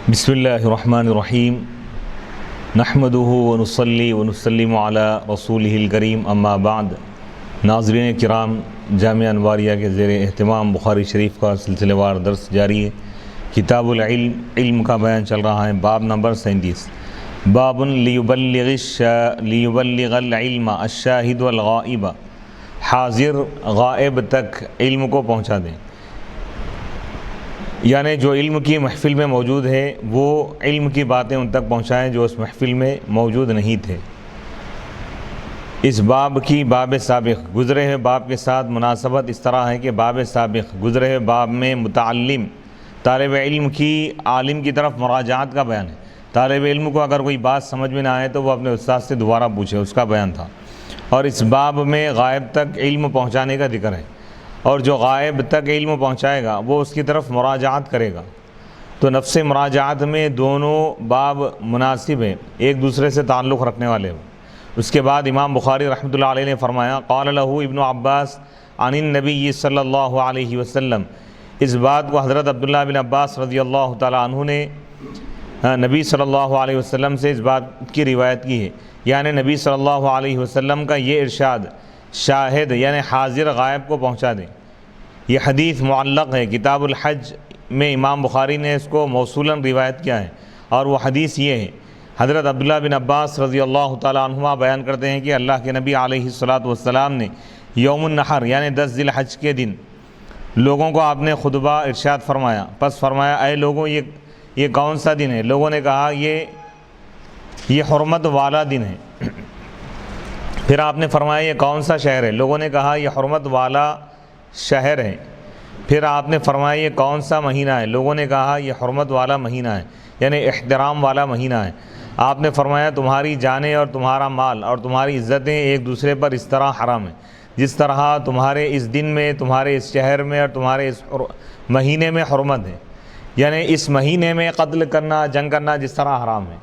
بسم اللہ الرحمن الرحیم نحمدہ ونصلی ونسلم علی رسولہ الکریم اما بعد۔ ناظرین کرام، جامعہ انواریہ کے زیر اہتمام بخاری شریف کا سلسلہ وار درس جاری ہے۔ کتاب العلم، علم کا بیان چل رہا ہے۔ باب نمبر 37، باب لیبلغ العلم الشاہد الغائب، حاضر غائب تک علم کو پہنچا دیں، یعنی جو علم کی محفل میں موجود ہے وہ علم کی باتیں ان تک پہنچائیں جو اس محفل میں موجود نہیں تھے۔ اس باب کی باب سابق گزرے ہوئے باب کے ساتھ مناسبت اس طرح ہے کہ باب سابق گزرے ہوئے باب میں متعلم طالب علم کی عالم کی طرف مراجعات کا بیان ہے۔ طالب علم کو اگر کوئی بات سمجھ میں نہ آئے تو وہ اپنے استاد سے دوبارہ پوچھے، اس کا بیان تھا۔ اور اس باب میں غائب تک علم پہنچانے کا ذکر ہے، اور جو غائب تک علم پہنچائے گا وہ اس کی طرف مراجعات کرے گا۔ تو نفس مراجعات میں دونوں باب مناسب ہیں، ایک دوسرے سے تعلق رکھنے والے ہیں۔ اس کے بعد امام بخاری رحمۃ اللہ علیہ نے فرمایا، قال لہ ابن عباس عن النبی صلی اللہ علیہ وسلم۔ اس بات کو حضرت عبداللہ بن عباس رضی اللہ تعالیٰ عنہ نے نبی صلی اللہ علیہ وسلم سے اس بات کی روایت کی ہے، یعنی نبی صلی اللہ علیہ وسلم کا یہ ارشاد شاہد یعنی حاضر غائب کو پہنچا دیں۔ یہ حدیث معلق ہے، کتاب الحج میں امام بخاری نے اس کو موصولاً روایت کیا ہے، اور وہ حدیث یہ ہے۔ حضرت عبداللہ بن عباس رضی اللہ تعالیٰ عنہما بیان کرتے ہیں کہ اللہ کے نبی علیہ الصلاۃ والسلام نے یوم النحر یعنی 10 ذی الحج کے دن لوگوں کو آپ نے خطبہ ارشاد فرمایا۔ پس فرمایا، اے لوگوں، یہ کون سا دن ہے؟ لوگوں نے کہا یہ حرمت والا دن ہے۔ پھر آپ نے فرمایا، یہ کون سا شہر ہے؟ لوگوں نے کہا یہ حرمت والا شہر ہے۔ پھر آپ نے فرمایا، یہ کون سا مہینہ ہے؟ لوگوں نے کہا یہ حرمت والا مہینہ ہے، یعنی احترام والا مہینہ ہے۔ آپ نے فرمایا، تمہاری جانیں اور تمہارا مال اور تمہاری عزتیں ایک دوسرے پر اس طرح حرام ہیں جس طرح تمہارے اس دن میں، تمہارے اس شہر میں اور تمہارے اس مہینے میں حرمت ہے، یعنی اس مہینے میں قتل کرنا، جنگ کرنا جس طرح حرام ہے،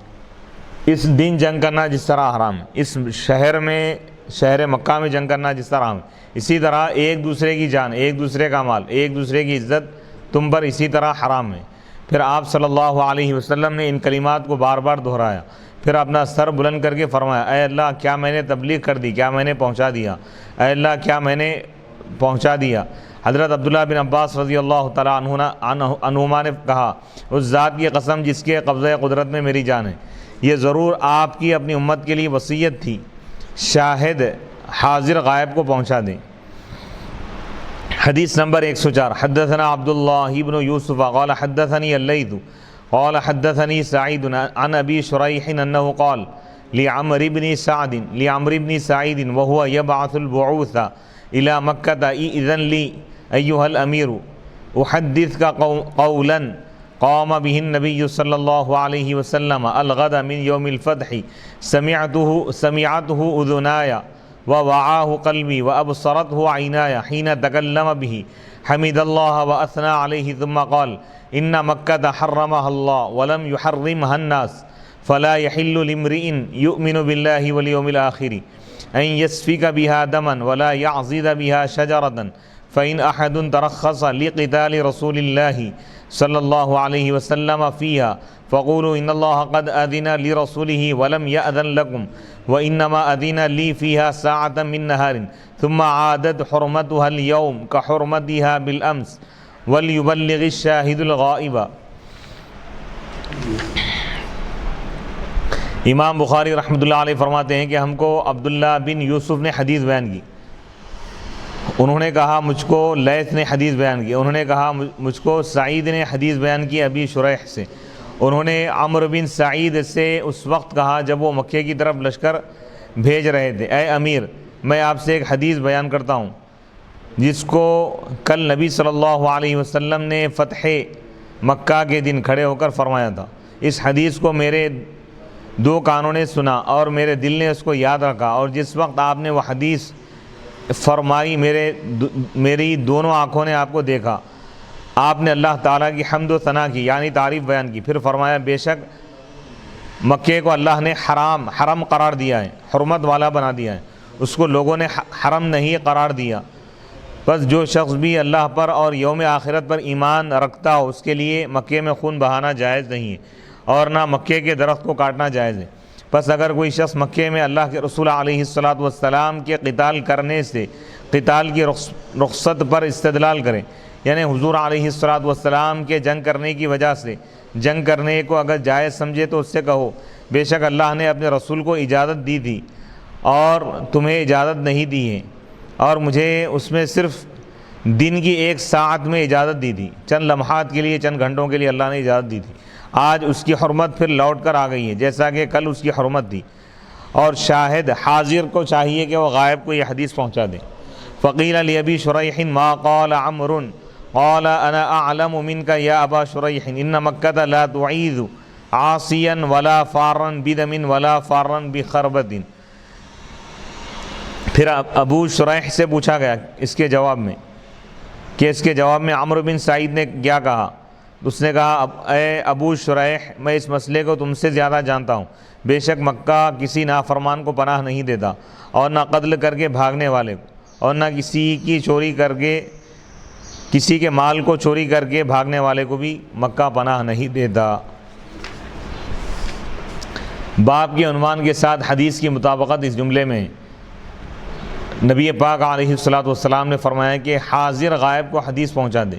اس دن جنگ کرنا جس طرح حرام ہے، اس شہر میں، شہر مکہ میں جنگ کرنا جس طرح حرام ہے، اسی طرح ایک دوسرے کی جان، ایک دوسرے کا مال، ایک دوسرے کی عزت تم پر اسی طرح حرام ہے۔ پھر آپ صلی اللہ علیہ وسلم نے ان کلمات کو بار بار دہرایا، پھر اپنا سر بلند کر کے فرمایا، اے اللہ، کیا میں نے تبلیغ کر دی؟ کیا میں نے پہنچا دیا؟ اے اللہ، کیا میں نے پہنچا دیا؟ حضرت عبداللہ بن عباس رضی اللہ تعالیٰ عنہما نے کہا، اس ذات کی قسم جس کے قبضہ قدرت میں میری جان ہے، یہ ضرور آپ کی اپنی امت کے لیے وصیت تھی، شاہد حاضر غائب کو پہنچا دیں۔ حدیث نمبر 104، حدثنا عبداللہ بن یوسف قال حدثنی اللیث قال حدثنی سعید عن ابی شریح انه قال لعمر بن سعید وهو يبعث البعوث الى مکہ اذن لی ایها الامیر احدثك قولا قام به النبی صلی اللہ علیہ وسلم الغد من یوم الفتح سمعته اذنایا ووعاه قلبی وابصرته عینایا حین تکلم به حمد اللہ واثنى علیہ ثم قال ان مکہ حرمها اللہ ولم يحرمها الناس فلا يحل لامرئ يؤمن باللہ والیوم الآخر ان يسفك بها دما ولا يعضد بها شجرة فإن أحد ترخص لقتال رسول الله صلی اللہ علیہ وسلم فيها فقولوا ان اللہ قد اذن لرسوله ولم يأذن لكم وانما اذن لي فيها ساعة من نهار ثم عادت حرمتها اليوم كحرمتها بالامس وليبلغ الشاهد الغائب۔ امام بخاری رحمۃ اللہ علیہ فرماتے ہیں کہ ہم کو عبداللہ بن یوسف نے حدیث بیان کی، انہوں نے کہا مجھ کو لیث نے حدیث بیان کی، انہوں نے کہا مجھ کو سعید نے حدیث بیان کی ابی شریح سے، انہوں نے عمرو بن سعید سے اس وقت کہا جب وہ مکے کی طرف لشکر بھیج رہے تھے، اے امیر، میں آپ سے ایک حدیث بیان کرتا ہوں جس کو کل نبی صلی اللہ علیہ وسلم نے فتح مکہ کے دن کھڑے ہو کر فرمایا تھا۔ اس حدیث کو میرے 2 کانوں نے سنا اور میرے دل نے اس کو یاد رکھا، اور جس وقت آپ نے وہ حدیث فرمائی میری دونوں آنکھوں نے آپ کو دیکھا۔ آپ نے اللہ تعالیٰ کی حمد و ثنا کی، یعنی تعریف بیان کی، پھر فرمایا، بے شک مکے کو اللہ نے حرم قرار دیا ہے، حرمت والا بنا دیا ہے، اس کو لوگوں نے حرم نہیں قرار دیا۔ بس جو شخص بھی اللہ پر اور یوم آخرت پر ایمان رکھتا ہو اس کے لیے مکے میں خون بہانا جائز نہیں ہے اور نہ مکے کے درخت کو کاٹنا جائز ہے۔ پس اگر کوئی شخص مکے میں اللہ کے رسول علیہ السلام کے قتال کرنے سے قتال کی رخصت پر استدلال کرے، یعنی حضور علیہ السلام کے جنگ کرنے کی وجہ سے جنگ کرنے کو اگر جائز سمجھے تو اس سے کہو بے شک اللہ نے اپنے رسول کو اجازت دی تھی اور تمہیں اجازت نہیں دی ہے، اور مجھے اس میں صرف دن کی 1 ساعت میں اجازت دی تھی، چند لمحات کے لیے، چند گھنٹوں کے لیے اللہ نے اجازت دی تھی۔ آج اس کی حرمت پھر لوٹ کر آ گئی ہے جیسا کہ کل اس کی حرمت تھی، اور شاہد حاضر کو چاہیے کہ وہ غائب کو یہ حدیث پہنچا دے۔ فقیل لأبی شریح ما قال عمرو قال انا اعلم منك یا ابا شریح ان مکۃ لا تعیذ عاصیا ولا فارا بدم ولا فارا بخربۃ۔ پھر ابو شریح سے پوچھا گیا اس کے جواب میں کہ اس کے جواب میں عمرو بن سعید نے کیا کہا؟ اس نے کہا اے ابو شریح، میں اس مسئلے کو تم سے زیادہ جانتا ہوں، بے شک مکہ کسی نافرمان کو پناہ نہیں دیتا، اور نہ قتل کر کے بھاگنے والے کو، اور نہ کسی کے مال کو چوری کر کے بھاگنے والے کو بھی مکہ پناہ نہیں دیتا۔ باب کے عنوان کے ساتھ حدیث کی مطابقت اس جملے میں نبی پاک علیہ السلام نے فرمایا کہ حاضر غائب کو حدیث پہنچا دے۔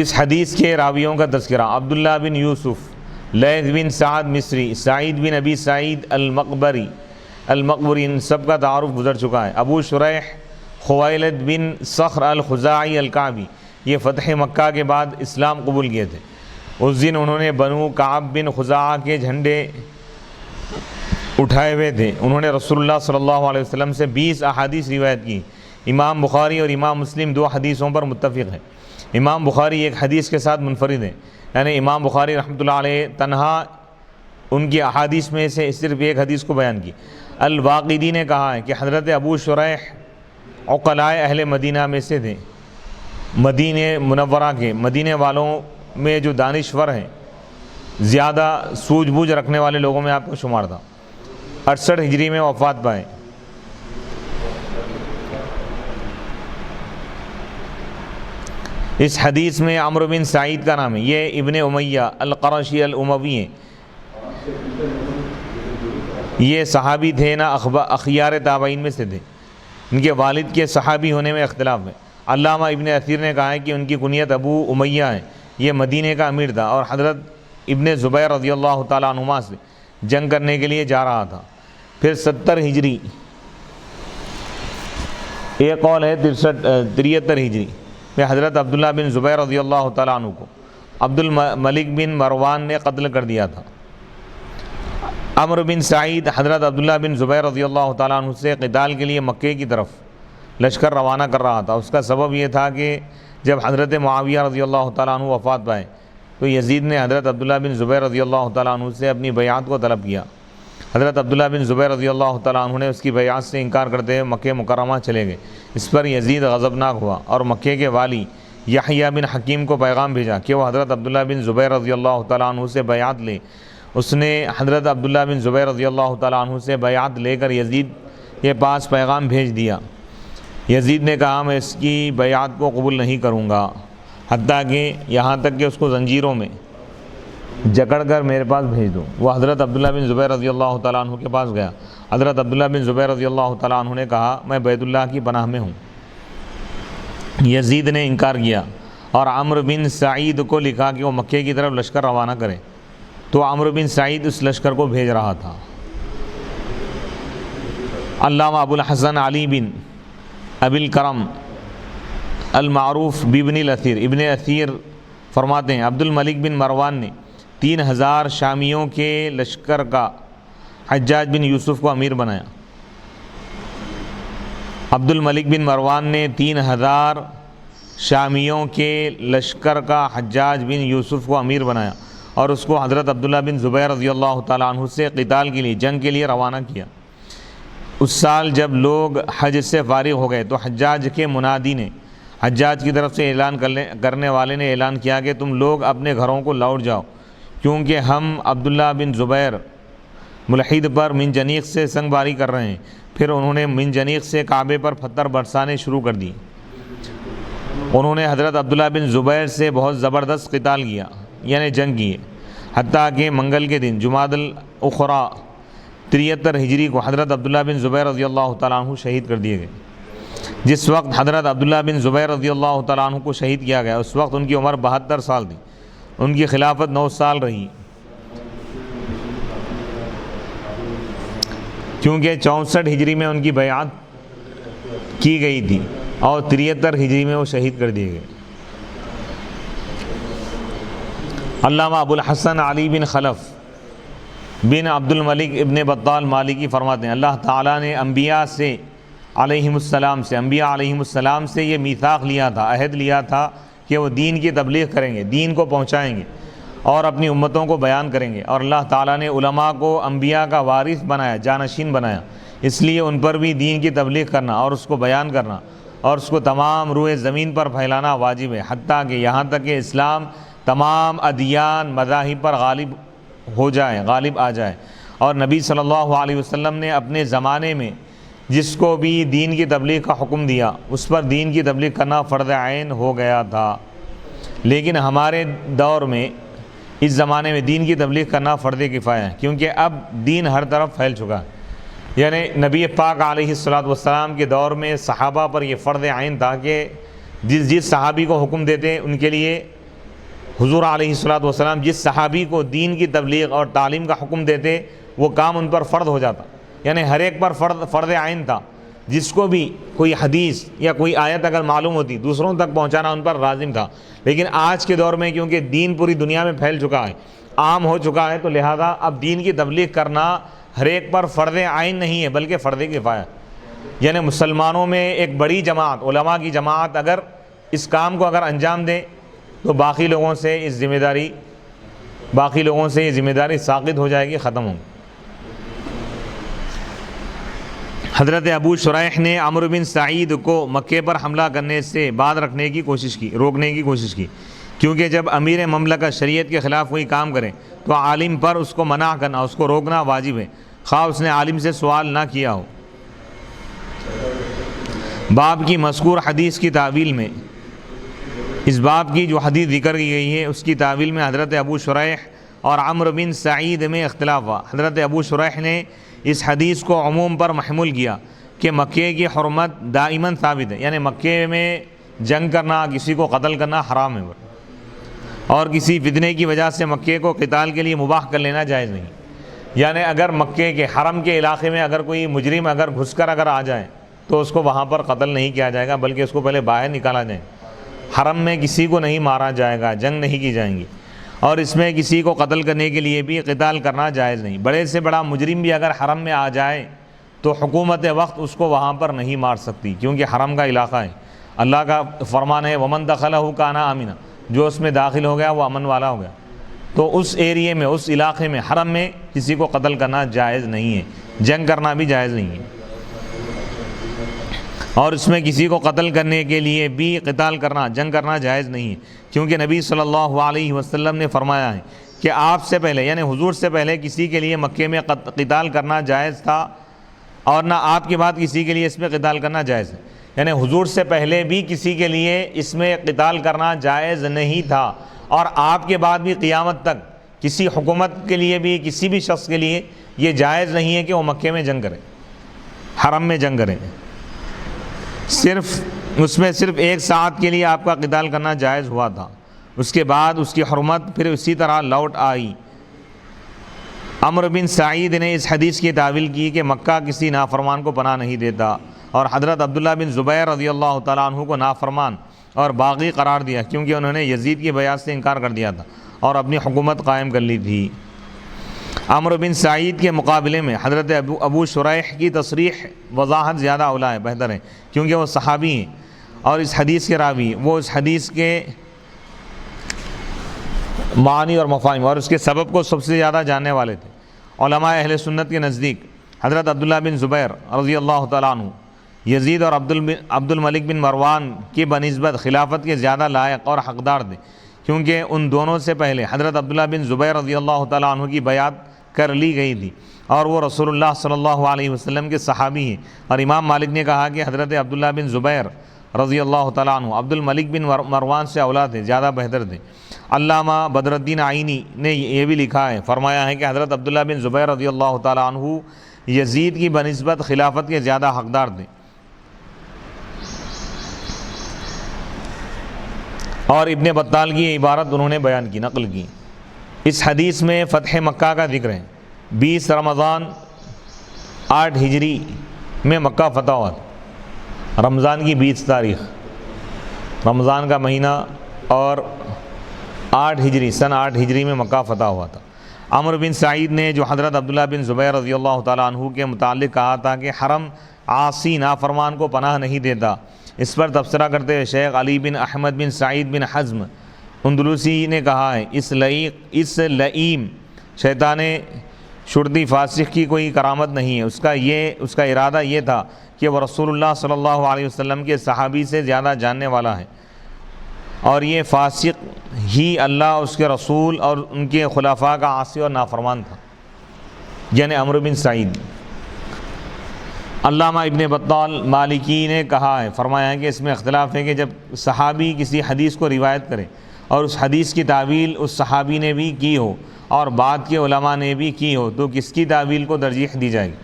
اس حدیث کے راویوں کا تذکرہ: عبداللہ بن یوسف، لیث بن سعد مصری، سعید بن ابی سعید المقبری، ان سب کا تعارف گزر چکا ہے۔ ابو شریح خویلد بن صخر الخزاعی الکعبی، یہ فتح مکہ کے بعد اسلام قبول کیے تھے۔ اس دن انہوں نے بنو کعب بن خزاعہ کے جھنڈے اٹھائے ہوئے تھے۔ انہوں نے رسول اللہ صلی اللہ علیہ وسلم سے 20 احادیث روایت کی۔ امام بخاری اور امام مسلم 2 حدیثوں پر متفق ہیں۔ امام بخاری ایک حدیث کے ساتھ منفرد ہیں، یعنی امام بخاری رحمۃ اللہ علیہ تنہا ان کی احادیث میں سے صرف ایک حدیث کو بیان کی۔ الواقدی نے کہا ہے کہ حضرت ابو شریح عقلائے اہل مدینہ میں سے تھے، مدینہ منورہ کے، مدینہ والوں میں جو دانشور ہیں، زیادہ سوجھ بوجھ رکھنے والے لوگوں میں آپ کو شمار تھا۔ 68 ہجری میں وفات پائے۔ اس حدیث میں عمرو بن سعید کا نام ہے، یہ ابن امیہ القرشی الاموی ہیں، یہ صحابی تھے نہ اخیار تابعین میں سے تھے، ان کے والد کے صحابی ہونے میں اختلاف ہے۔ علامہ ابن اثیر نے کہا ہے کہ ان کی کنیت ابو امیہ ہے، یہ مدینہ کا امیر تھا اور حضرت ابن زبیر رضی اللہ تعالیٰ عنہما سے جنگ کرنے کے لیے جا رہا تھا۔ پھر 70 ہجری، ایک قول ہے 73 ہجری میں حضرت عبداللہ بن زبیر رضی اللہ تعالیٰ عنہ کو عبد الملک بن مروان نے قتل کر دیا تھا۔ عمرو بن سعید حضرت عبداللہ بن زبیر رضی اللہ تعالیٰ عنہ سے قتال کے لیے مکے کی طرف لشکر روانہ کر رہا تھا۔ اس کا سبب یہ تھا کہ جب حضرت معاویہ رضی اللہ تعالیٰ عنہ وفات پائے تو یزید نے حضرت عبداللہ بن زبیر رضی اللہ تعالیٰ عنہ سے اپنی بیعت کو طلب کیا۔ حضرت عبداللہ بن زبیر رضی اللہ تعالیٰ عنہ نے اس کی بیعت سے انکار کرتے ہوئے مکہ مکرمہ چلے گئے۔ اس پر یزید غضبناک ہوا اور مکے کے والی یحییٰ بن حکیم کو پیغام بھیجا کہ وہ حضرت عبداللہ بن زبیر رضی اللہ تعالیٰ عنہ سے بیعت لے۔ اس نے حضرت عبداللہ بن زبیر رضی اللہ تعالیٰ عنہ سے بیعت لے کر یزید کے پاس پیغام بھیج دیا۔ یزید نے کہا میں اس کی بیعت کو قبول نہیں کروں گا، حتیٰ کہ یہاں تک کہ اس کو زنجیروں میں جکڑ کر میرے پاس بھیج دو۔ وہ حضرت عبداللہ بن زبیر رضی اللہ تعالیٰ عنہ کے پاس گیا۔ حضرت عبداللہ بن زبیر رضی اللہ تعالیٰ عنہ نے کہا میں بیت اللہ کی پناہ میں ہوں۔ یزید نے انکار کیا اور عمرو بن سعید کو لکھا کہ وہ مکے کی طرف لشکر روانہ کرے، تو عمرو بن سعید اس لشکر کو بھیج رہا تھا۔ علامہ ابو الحسن علی بن ابی الکرم المعروف بابن الاثیر، ابن اثیر فرماتے ہیں عبد الملک بن مروان نے 3000 شامیوں کے لشکر کا حجاج بن یوسف کو امیر بنایا۔ عبد الملک بن مروان نے 3000 شامیوں کے لشکر کا حجاج بن یوسف کو امیر بنایا اور اس کو حضرت عبداللہ بن زبیر رضی اللہ تعالیٰ عنہ سے قتال کے لیے، جنگ کے لیے روانہ کیا۔ اس سال جب لوگ حج سے فارغ ہو گئے تو حجاج کے منادی نے، حجاج کی طرف سے اعلان کرنے والے نے اعلان کیا کہ تم لوگ اپنے گھروں کو لوٹ جاؤ، کیونکہ ہم عبداللہ بن زبیر ملحد پر منجنیق سے سنگ باری کر رہے ہیں۔ پھر انہوں نے منجنیق سے کعبے پر پتھر برسانے شروع کر دی۔ انہوں نے حضرت عبداللہ بن زبیر سے بہت زبردست قتال کیا، یعنی جنگ کی، حتیٰ کہ منگل کے دن جمادی الاخری 73 ہجری کو حضرت عبداللہ بن زبیر رضی اللہ تعالیٰ عنہ شہید کر دیے گئے۔ جس وقت حضرت عبداللہ بن زبیر رضی اللہ تعالیٰ عنہ کو شہید کیا گیا اس وقت ان کی عمر 72 سال تھی، ان کی خلافت 9 سال رہی، کیونکہ 64 ہجری میں ان کی بیعت کی گئی تھی اور 73 ہجری میں وہ شہید کر دیے گئے۔ علامہ ابو الحسن علی بن خلف بن عبد الملک ابن بطال مالکی فرماتے ہیں اللہ تعالیٰ نے انبیاء علیہم السلام سے یہ میثاق لیا تھا، عہد لیا تھا کہ وہ دین کی تبلیغ کریں گے، دین کو پہنچائیں گے اور اپنی امتوں کو بیان کریں گے، اور اللہ تعالیٰ نے علماء کو انبیاء کا وارث بنایا، جانشین بنایا، اس لیے ان پر بھی دین کی تبلیغ کرنا اور اس کو بیان کرنا اور اس کو تمام روئے زمین پر پھیلانا واجب ہے، حتیٰ کہ یہاں تک کہ اسلام تمام ادیان مذاہب پر غالب آ جائے۔ اور نبی صلی اللہ علیہ وسلم نے اپنے زمانے میں جس کو بھی دین کی تبلیغ کا حکم دیا اس پر دین کی تبلیغ کرنا فرض عین ہو گیا تھا، لیکن ہمارے دور میں اس زمانے میں دین کی تبلیغ کرنا فرض کفایہ ہے، کیونکہ اب دین ہر طرف پھیل چکا ہے۔ یعنی نبی پاک علیہ السلام کے دور میں صحابہ پر یہ فرض عین تھا کہ جس صحابی کو حکم دیتے ان کے لیے حضور علیہ السلام جس صحابی کو دین کی تبلیغ اور تعلیم کا حکم دیتے وہ کام ان پر فرض ہو جاتا، یعنی ہر ایک پر فرض عین تھا۔ جس کو بھی کوئی حدیث یا کوئی آیت اگر معلوم ہوتی دوسروں تک پہنچانا ان پر لازم تھا، لیکن آج کے دور میں کیونکہ دین پوری دنیا میں پھیل چکا ہے، عام ہو چکا ہے، تو لہذا اب دین کی تبلیغ کرنا ہر ایک پر فرض عین نہیں ہے بلکہ فرض کفایہ۔ یعنی مسلمانوں میں ایک بڑی جماعت، علماء کی جماعت اگر اس کام کو اگر انجام دے تو باقی لوگوں سے یہ ذمہ داری ساقط ہو جائے گی، ختم ہوگی۔ حضرت ابو شریح نے عمرو بن سعید کو مکے پر حملہ کرنے سے روکنے کی کوشش کی، کیونکہ جب امیر مملکت شریعت کے خلاف کوئی کام کرے تو عالم پر اس کو منع کرنا، اس کو روکنا واجب ہے، خواہ اس نے عالم سے سوال نہ کیا ہو۔ باب کی مذکور حدیث کی تعویل میں، اس باب کی جو حدیث ذکر کی گئی ہے اس کی تعویل میں حضرت ابو شریح اور عمرو بن سعید میں اختلاف ہوا۔ حضرت ابو شریح نے اس حدیث کو عموم پر محمول کیا کہ مکے کی حرمت دائماً ثابت ہے، یعنی مکے میں جنگ کرنا، کسی کو قتل کرنا حرام ہے، اور کسی فتنے کی وجہ سے مکے کو قتال کے لیے مباح کر لینا جائز نہیں۔ یعنی اگر مکے کے حرم کے علاقے میں اگر کوئی مجرم اگر گھس کر اگر آ جائے تو اس کو وہاں پر قتل نہیں کیا جائے گا، بلکہ اس کو پہلے باہر نکالا جائے۔ حرم میں کسی کو نہیں مارا جائے گا، جنگ نہیں کی جائیں گی، اور اس میں کسی کو قتل کرنے کے لیے بھی قتال کرنا جائز نہیں۔ بڑے سے بڑا مجرم بھی اگر حرم میں آ جائے تو حکومت وقت اس کو وہاں پر نہیں مار سکتی، کیونکہ حرم کا علاقہ ہے۔ اللہ کا فرمان ہے وَمَن دَخَلَهُ كَانَ آمِنًا، جو اس میں داخل ہو گیا وہ امن والا ہو گیا۔ تو اس ایریے میں، اس علاقے میں، حرم میں کسی کو قتل کرنا جائز نہیں ہے، جنگ کرنا بھی جائز نہیں ہے، اور اس میں کسی کو قتل کرنے کے لیے بھی قتال کرنا، جنگ کرنا جائز نہیں ہے، کیونکہ نبی صلی اللہ علیہ وسلم نے فرمایا ہے کہ آپ سے پہلے یعنی حضور سے پہلے کسی کے لیے مکے میں قتال کرنا جائز تھا، اور نہ آپ کے بعد کسی کے لیے اس میں قتال کرنا جائز ہے۔ یعنی حضور سے پہلے بھی کسی کے لیے اس میں قتال کرنا جائز نہیں تھا، اور آپ کے بعد بھی قیامت تک کسی حکومت کے لیے بھی، کسی بھی شخص کے لیے یہ جائز نہیں ہے کہ وہ مکے میں جنگ کرے، حرم میں جنگ کرے۔ اس میں صرف 1 ساعت کے لیے آپ کا قتال کرنا جائز ہوا تھا، اس کے بعد اس کی حرمت پھر اسی طرح لوٹ آئی۔ عمرو بن سعید نے اس حدیث کی تعویل کی کہ مکہ کسی نافرمان کو پناہ نہیں دیتا، اور حضرت عبداللہ بن زبیر رضی اللہ تعالیٰ عنہ کو نافرمان اور باغی قرار دیا، کیونکہ انہوں نے یزید کی بیعت سے انکار کر دیا تھا اور اپنی حکومت قائم کر لی تھی۔ عمرو بن سعید کے مقابلے میں حضرت ابو شریح کی تصریح وضاحت زیادہ اولیٰ ہے، بہتر ہے، کیونکہ وہ صحابی ہیں اور اس حدیث کے راوی، وہ اس حدیث کے معنی اور مفاہیم اور اس کے سبب کو سب سے زیادہ جاننے والے تھے۔ علماء اہل سنت کے نزدیک حضرت عبداللہ بن زبیر رضی اللہ تعالیٰ عنہ یزید اور عبد الملک بن مروان کی بنسبت خلافت کے زیادہ لائق اور حقدار تھے، کیونکہ ان دونوں سے پہلے حضرت عبداللہ بن زبیر رضی اللہ تعالیٰ عنہ کی بیعت کر لی گئی تھی اور وہ رسول اللہ صلی اللہ علیہ وسلم کے صحابی ہیں۔ اور امام مالک نے کہا کہ حضرت عبداللہ بن زبیر رضی اللہ تعالیٰ عنہ عبد الملک بن مروان سے اولاد تھے، زیادہ بہتر تھے۔ علامہ بدر الدین عینی نے یہ بھی لکھا ہے، فرمایا ہے کہ حضرت عبداللہ بن زبیر رضی اللہ تعالیٰ عنہ یزید کی بنسبت خلافت کے زیادہ حقدار تھے۔ اور ابن بطال کی یہ عبارت انہوں نے بیان کی، نقل کی۔ اس حدیث میں فتح مکہ کا ذکر ہے۔ 20 رمضان 8 ہجری میں مکہ فتح ہوا تھا، رمضان کی 20 تاریخ، رمضان کا مہینہ، اور 8 ہجری سن 8 ہجری میں مکہ فتح ہوا تھا۔ عمرو بن سعید نے جو حضرت عبداللہ بن زبیر رضی اللہ تعالیٰ عنہ کے متعلق کہا تھا کہ حرم عاصی نافرمان کو پناہ نہیں دیتا، اس پر تبصرہ کرتے ہوئے شیخ علی بن احمد بن سعید بن حزم اندلسی نے کہا ہے اس لئیم شیطان شرطی فاسق کی کوئی کرامت نہیں ہے، اس کا ارادہ یہ تھا کہ وہ رسول اللہ صلی اللہ علیہ وسلم کے صحابی سے زیادہ جاننے والا ہے، اور یہ فاسق ہی اللہ، اس کے رسول اور ان کے خلفاء کا عاصی اور نافرمان تھا، یعنی عمرو بن سعید۔ علامہ ابن بطال مالکی نے کہا ہے، فرمایا ہے کہ اس میں اختلاف ہے کہ جب صحابی کسی حدیث کو روایت کرے اور اس حدیث کی تعویل اس صحابی نے بھی کی ہو اور بعد کے علماء نے بھی کی ہو تو کس کی تعویل کو ترجیح دی جائے گی؟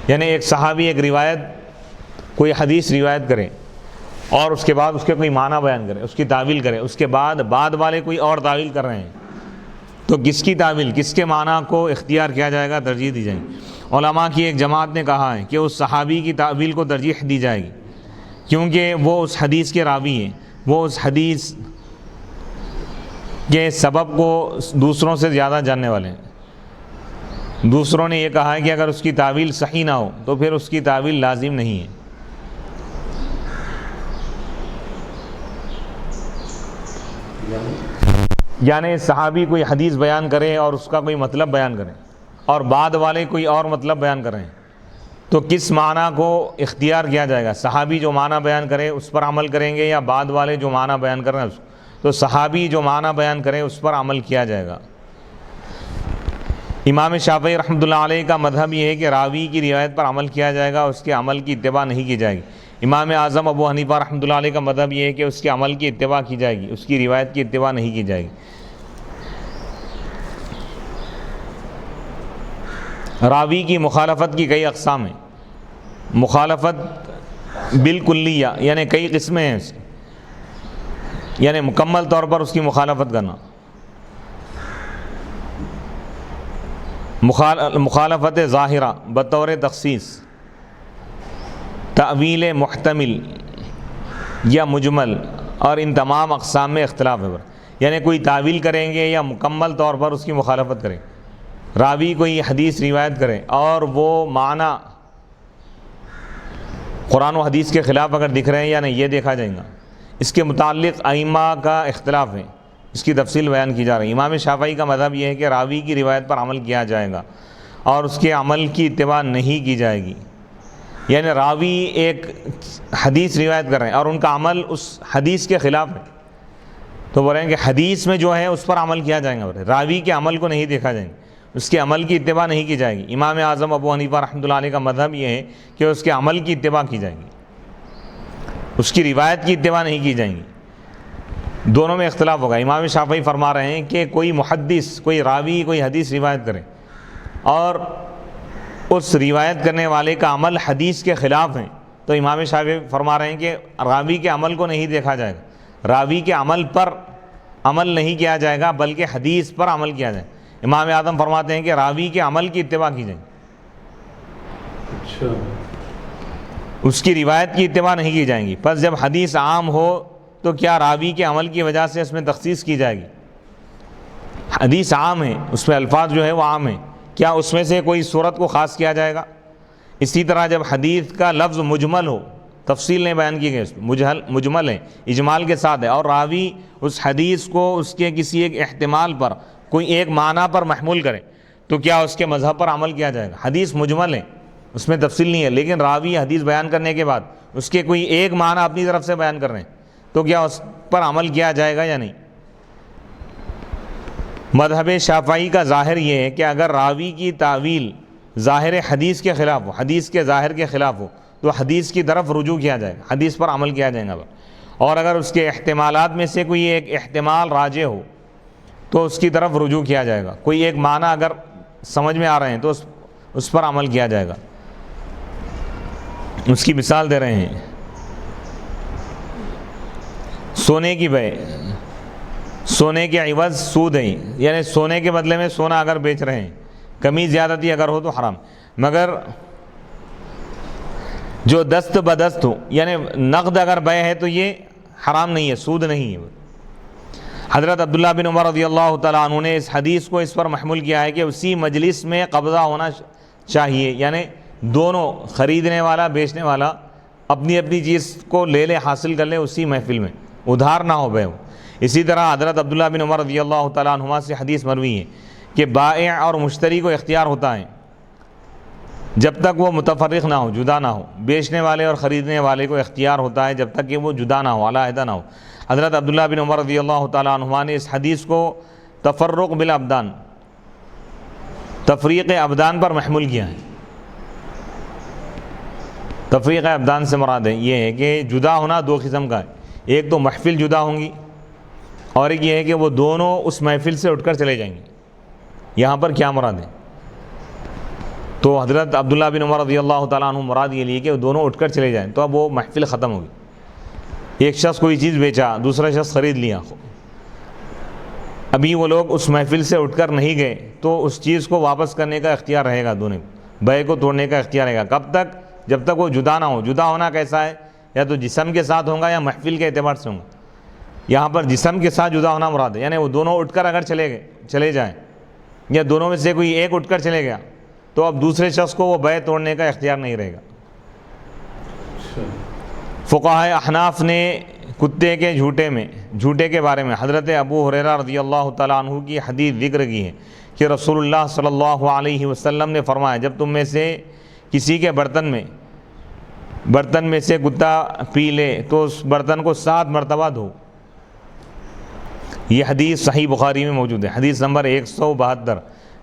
یعنی ایک صحابی ایک روایت، کوئی حدیث روایت کرے اور اس کے بعد اس کے کوئی معنی بیان کرے، اس کی تعویل کرے، اس کے بعد والے کوئی اور تعویل کر رہے ہیں، تو کس کی تعویل، کس کے معنی کو اختیار کیا جائے گا، ترجیح دی جائے گی؟ علماء کی ایک جماعت نے کہا ہے کہ اس صحابی کی تعویل کو ترجیح دی جائے گی کیونکہ وہ اس حدیث کے راوی ہیں، وہ اس حدیث کے سبب کو دوسروں سے زیادہ جاننے والے ہیں۔ دوسروں نے یہ کہا ہے کہ اگر اس کی تعویل صحیح نہ ہو تو پھر اس کی تعویل لازم نہیں ہے۔ یعنی صحابی کوئی حدیث بیان کرے اور اس کا کوئی مطلب بیان کرے اور بعد والے کوئی اور مطلب بیان کریں تو کس معنی کو اختیار کیا جائے گا؟ صحابی جو معنی بیان کرے اس پر عمل کریں گے یا بعد والے جو معنی بیان کریں؟ تو صحابی جو معنی بیان کرے اس پر عمل کیا جائے گا۔ امام شافعی رحمۃ اللہ علیہ کا مذہب یہ ہے کہ راوی کی روایت پر عمل کیا جائے گا، اس کے عمل کی اتباع نہیں کی جائے گی۔ امام اعظم ابو حنیفہ رحمۃ اللہ علیہ کا مذہب یہ ہے کہ اس کے عمل کی اتباع کی جائے گی، اس کی روایت کی اتباع نہیں کی جائے گی۔ راوی کی مخالفت کی کئی اقسام ہیں۔ مخالفت بالکلیہ یعنی کئی قسمیں ہیں، یعنی مکمل طور پر اس کی مخالفت کرنا۔ مخالفت ظاہرہ بطور تخصیص، تعویل محتمل یا مجمل، اور ان تمام اقسام میں اختلاف ہے، یعنی کوئی تعویل کریں گے یا مکمل طور پر اس کی مخالفت کریں۔ راوی کوئی حدیث روایت کرے اور وہ معنی قرآن و حدیث کے خلاف اگر دکھ رہے ہیں یا نہیں، یہ دیکھا جائے گا۔ اس کے متعلق ائمہ کا اختلاف ہے، اس کی تفصیل بیان کی جا رہی ہے۔ امام شافعی کا مذہب یہ ہے کہ راوی کی روایت پر عمل کیا جائے گا اور اس کے عمل کی اتباع نہیں کی جائے گی۔ یعنی راوی ایک حدیث روایت کر رہے ہیں اور ان کا عمل اس حدیث کے خلاف ہے تو بولیں کہ حدیث میں جو ہے اس پر عمل کیا جائے گا، راوی کے عمل کو نہیں دیکھا جائے گا، اس کے عمل کی اتباع نہیں کی جائے گی۔ امام اعظم ابو حنیفہ رحمۃ اللہ علیہ کا مذہب یہ ہے کہ اس کے عمل کی اتباع کی جائے گی، اس کی روایت کی اتباع نہیں کی جائے گی۔ دونوں میں اختلاف ہوگا۔ امام شافعی فرما رہے ہیں کہ کوئی محدث، کوئی راوی کوئی حدیث روایت کرے اور اس روایت کرنے والے کا عمل حدیث کے خلاف ہے تو امام شافعی فرما رہے ہیں کہ راوی کے عمل کو نہیں دیکھا جائے گا، راوی کے عمل پر عمل نہیں کیا جائے گا بلکہ حدیث پر عمل کیا جائے گا۔ امام اعظم فرماتے ہیں کہ راوی کے عمل کی اتباع کی جائے، اس کی روایت کی اتباع نہیں کی جائے گی۔ پس جب حدیث عام ہو تو کیا راوی کے عمل کی وجہ سے اس میں تخصیص کی جائے گی؟ حدیث عام ہے، اس میں الفاظ جو ہے وہ عام ہیں، کیا اس میں سے کوئی صورت کو خاص کیا جائے گا؟ اسی طرح جب حدیث کا لفظ مجمل ہو، تفصیل نہیں بیان کی گئی، اس مجمل ہے، اجمال کے ساتھ ہے، اور راوی اس حدیث کو اس کے کسی ایک احتمال پر، کوئی ایک معنی پر محمول کرے تو کیا اس کے مذہب پر عمل کیا جائے گا؟ حدیث مجمل ہے، اس میں تفصیل نہیں ہے، لیکن راوی حدیث بیان کرنے کے بعد اس کے کوئی ایک معنی اپنی طرف سے بیان کر رہے ہیں تو کیا اس پر عمل کیا جائے گا یا نہیں؟ مذہب شافعی کا ظاہر یہ ہے کہ اگر راوی کی تعویل ظاہر حدیث کے خلاف ہو، حدیث کے ظاہر کے خلاف ہو، تو حدیث کی طرف رجوع کیا جائے گا، حدیث پر عمل کیا جائے گا. اور اگر اس کے احتمالات میں سے کوئی ایک احتمال راجح ہو تو اس کی طرف رجوع کیا جائے گا. کوئی ایک معنی اگر سمجھ میں آ رہے ہیں تو اس پر عمل کیا جائے گا. اس کی مثال دے رہے ہیں، سونے کی بے، سونے کے عوض سود ہے، یعنی سونے کے بدلے میں سونا اگر بیچ رہے ہیں، کمی زیادتی اگر ہو تو حرام. مگر جو دست بدست ہو، یعنی نقد اگر بے ہے تو یہ حرام نہیں ہے، سود نہیں ہے. حضرت عبداللہ بن عمر رضی اللہ تعالیٰ عنہ نے اس حدیث کو اس پر محمول کیا ہے کہ اسی مجلس میں قبضہ ہونا چاہیے، یعنی دونوں خریدنے والا بیچنے والا اپنی اپنی چیز کو لے لے، حاصل کر لے اسی محفل میں، ادھار نہ ہو بے ہو. اسی طرح حضرت عبداللہ بن عمر رضی اللہ تعالیٰ عنہما سے حدیث مروی ہے کہ بائع اور مشتری کو اختیار ہوتا ہے جب تک وہ متفرق نہ ہو، جدا نہ ہو. بیچنے والے اور خریدنے والے کو اختیار ہوتا ہے جب تک کہ وہ جدا نہ ہو، علیحدہ نہ ہو. حضرت عبداللہ بن عمر رضی اللہ تعالیٰ عنہما نے اس حدیث کو تفرق بالابدان، تفریق ابدان پر محمول کیا ہے. تفریق ابدان سے مراد ہے یہ ہے کہ جدا ہونا دو قسم کا ہے، ایک تو محفل جدا ہوں گی اور ایک یہ ہے کہ وہ دونوں اس محفل سے اٹھ کر چلے جائیں گے. یہاں پر کیا مراد ہے؟ تو حضرت عبداللہ بن عمر رضی اللہ تعالیٰ عنہ مراد یہ لیے کہ وہ دونوں اٹھ کر چلے جائیں، تو اب وہ محفل ختم ہوگی. ایک شخص کوئی چیز بیچا، دوسرا شخص خرید لیا، ابھی وہ لوگ اس محفل سے اٹھ کر نہیں گئے تو اس چیز کو واپس کرنے کا اختیار رہے گا، دونوں بیع کو توڑنے کا اختیار رہے گا. کب تک؟ جب تک وہ جدا نہ ہو. جدا ہونا کیسا ہے؟ یا تو جسم کے ساتھ ہوگا یا محفل کے اعتبار سے ہوگا. یہاں پر جسم کے ساتھ جدا ہونا مراد ہے، یعنی وہ دونوں اٹھ کر اگر چلے جائیں یا دونوں میں سے کوئی ایک اٹھ کر چلے گیا تو اب دوسرے شخص کو وہ بیع توڑنے کا اختیار نہیں رہے گا. فقہاء احناف نے کتے کے جھوٹے کے بارے میں حضرت ابو ہریرہ رضی اللہ تعالیٰ عنہ کی حدیث ذکر کی ہے کہ رسول اللہ صلی اللہ علیہ وسلم نے فرمایا، جب تم میں سے کسی کے برتن میں سے کتا پی لے تو اس برتن کو 7 مرتبہ دھو. یہ حدیث صحیح بخاری میں موجود ہے، حدیث نمبر 172،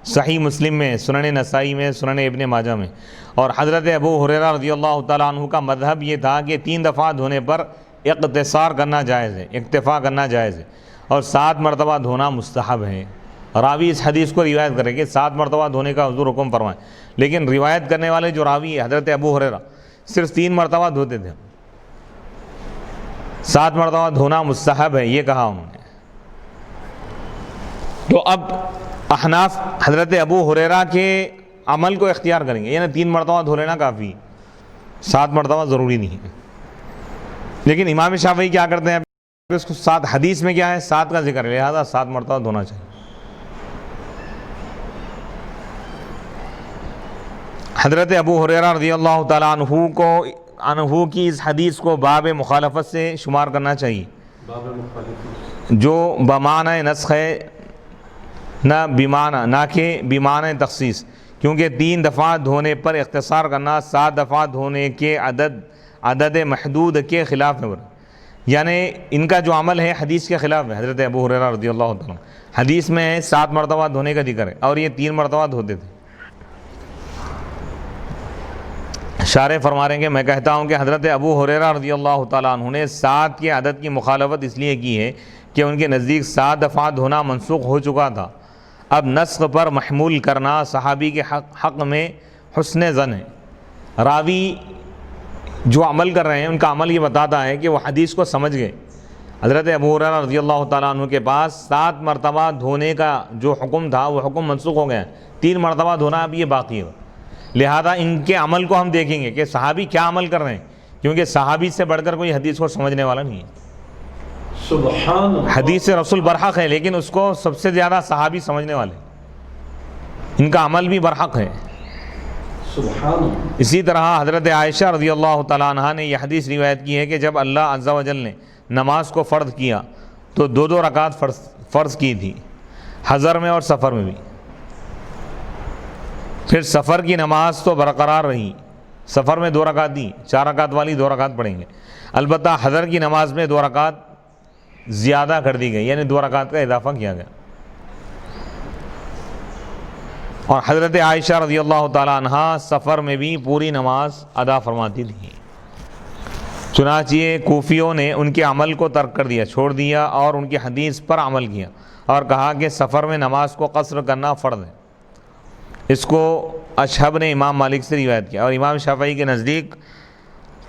صحیح مسلم میں، سنن نسائی میں، سنن ابن ماجہ میں. اور حضرت ابو ہریرہ رضی اللہ تعالیٰ عنہ کا مذہب یہ تھا کہ 3 دفعہ دھونے پر اقتصار کرنا جائز ہے، اکتفا کرنا جائز ہے، اور 7 مرتبہ دھونا مستحب ہے. راوی اس حدیث کو روایت کرے کہ 7 مرتبہ دھونے کا حضور حکم فرمائے، لیکن روایت کرنے والے جو راوی ہے حضرت ابو ہریرہ صرف 3 مرتبہ دھوتے تھے. 7 مرتبہ دھونا مستحب ہے یہ کہا انہوں نے. تو اب احناف حضرت ابو ہریرہ کے عمل کو اختیار کریں گے، یعنی 3 مرتبہ دھو لینا کافی، 7 مرتبہ ضروری نہیں ہے. لیکن امام شافعی کیا کرتے ہیں؟ اس کو 7 حدیث میں کیا ہے؟ 7 کا ذکر ہے، لہذا 7 مرتبہ دھونا چاہیے. حضرت ابو ہریرہ رضی اللہ تعالیٰ عنہ کی اس حدیث کو باب مخالفت سے شمار کرنا چاہیے، جو بمعنی نسخ ہے نہ کہ بمعنی تخصیص، کیونکہ 3 دفعہ دھونے پر اختصار کرنا 7 دفعہ دھونے کے عدد محدود کے خلاف ہے. یعنی ان کا جو عمل ہے حدیث کے خلاف ہے. حضرت ابو ہریرہ رضی اللہ عنہ حدیث میں 7 مرتبہ دھونے کا ذکر ہے اور یہ 3 مرتبہ دھوتے تھے. شارح فرما رہے ہیں کہ میں کہتا ہوں کہ حضرت ابو ہریرہ رضی اللہ تعالیٰ عنہ نے 7 کے عدد کی مخالفت اس لیے کی ہے کہ ان کے نزدیک 7 دفعہ دھونا منسوخ ہو چکا تھا. اب نسخ پر محمول کرنا صحابی کے حق میں حسن ظن ہے. راوی جو عمل کر رہے ہیں ان کا عمل یہ بتاتا ہے کہ وہ حدیث کو سمجھ گئے. حضرت ابو ہریرہ رضی اللہ تعالیٰ عنہ کے پاس 7 مرتبہ دھونے کا جو حکم تھا وہ حکم منسوخ ہو گیا، 3 مرتبہ دھونا اب یہ باقی ہے. لہذا ان کے عمل کو ہم دیکھیں گے کہ صحابی کیا عمل کر رہے ہیں، کیونکہ صحابی سے بڑھ کر کوئی حدیث کو سمجھنے والا نہیں ہے. سبحان اللہ. حدیث سے رسول برحق ہے لیکن اس کو سب سے زیادہ صحابی سمجھنے والے، ان کا عمل بھی برحق ہے. سبحان اللہ. اسی طرح حضرت عائشہ رضی اللہ تعالیٰ عنہ نے یہ حدیث روایت کی ہے کہ جب اللہ عز و جل نے نماز کو فرض کیا تو 2 رکعت فرض کی تھی، حضر میں اور سفر میں بھی. پھر سفر کی نماز تو برقرار رہی، سفر میں 2 رکعت دی، 4 رکعت والی 2 رکعت پڑھیں گے. البتہ حضر کی نماز میں 2 رکعت زیادہ کر دی گئی، یعنی 2 رکعت کا اضافہ کیا گیا. اور حضرت عائشہ رضی اللہ تعالی عنہا سفر میں بھی پوری نماز ادا فرماتی تھی۔ چنانچہ کوفیوں نے ان کے عمل کو ترک کر دیا، چھوڑ دیا، اور ان کی حدیث پر عمل کیا اور کہا کہ سفر میں نماز کو قصر کرنا فرض ہے۔ اس کو اشہب نے امام مالک سے روایت کیا، اور امام شافعی کے نزدیک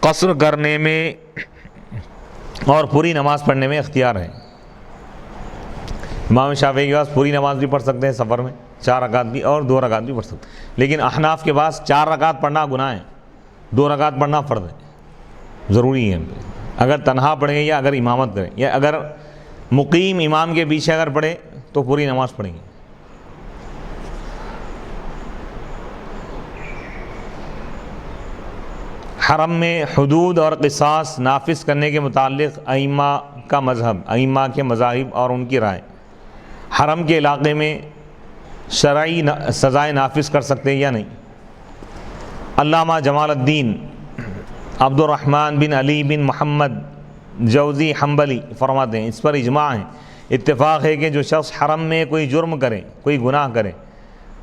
قصر کرنے میں اور پوری نماز پڑھنے میں اختیار ہے۔ امام شافعی کے پاس پوری نماز بھی پڑھ سکتے ہیں سفر میں، 4 رکعت بھی، اور 2 رکعت بھی پڑھ سکتے ہیں، لیکن احناف کے پاس 4 رکعت پڑھنا گناہ ہے، 2 رکعت پڑھنا فرض ہے، ضروری ہے۔ اگر تنہا پڑھیں یا اگر امامت کریں یا اگر مقیم امام کے پیچھے اگر پڑھے تو پوری نماز پڑھیں گے۔ حرم میں حدود اور قصاص نافذ کرنے کے متعلق ائمہ کا مذہب، ائمہ کے مذاہب اور ان کی رائے۔ حرم کے علاقے میں شرعی سزائیں نافذ کر سکتے یا نہیں؟ علامہ جمال الدین عبد الرحمن بن علی بن محمد جوزی حنبلی فرماتے ہیں اس پر اجماع ہے، اتفاق ہے کہ جو شخص حرم میں کوئی جرم کرے، کوئی گناہ کرے،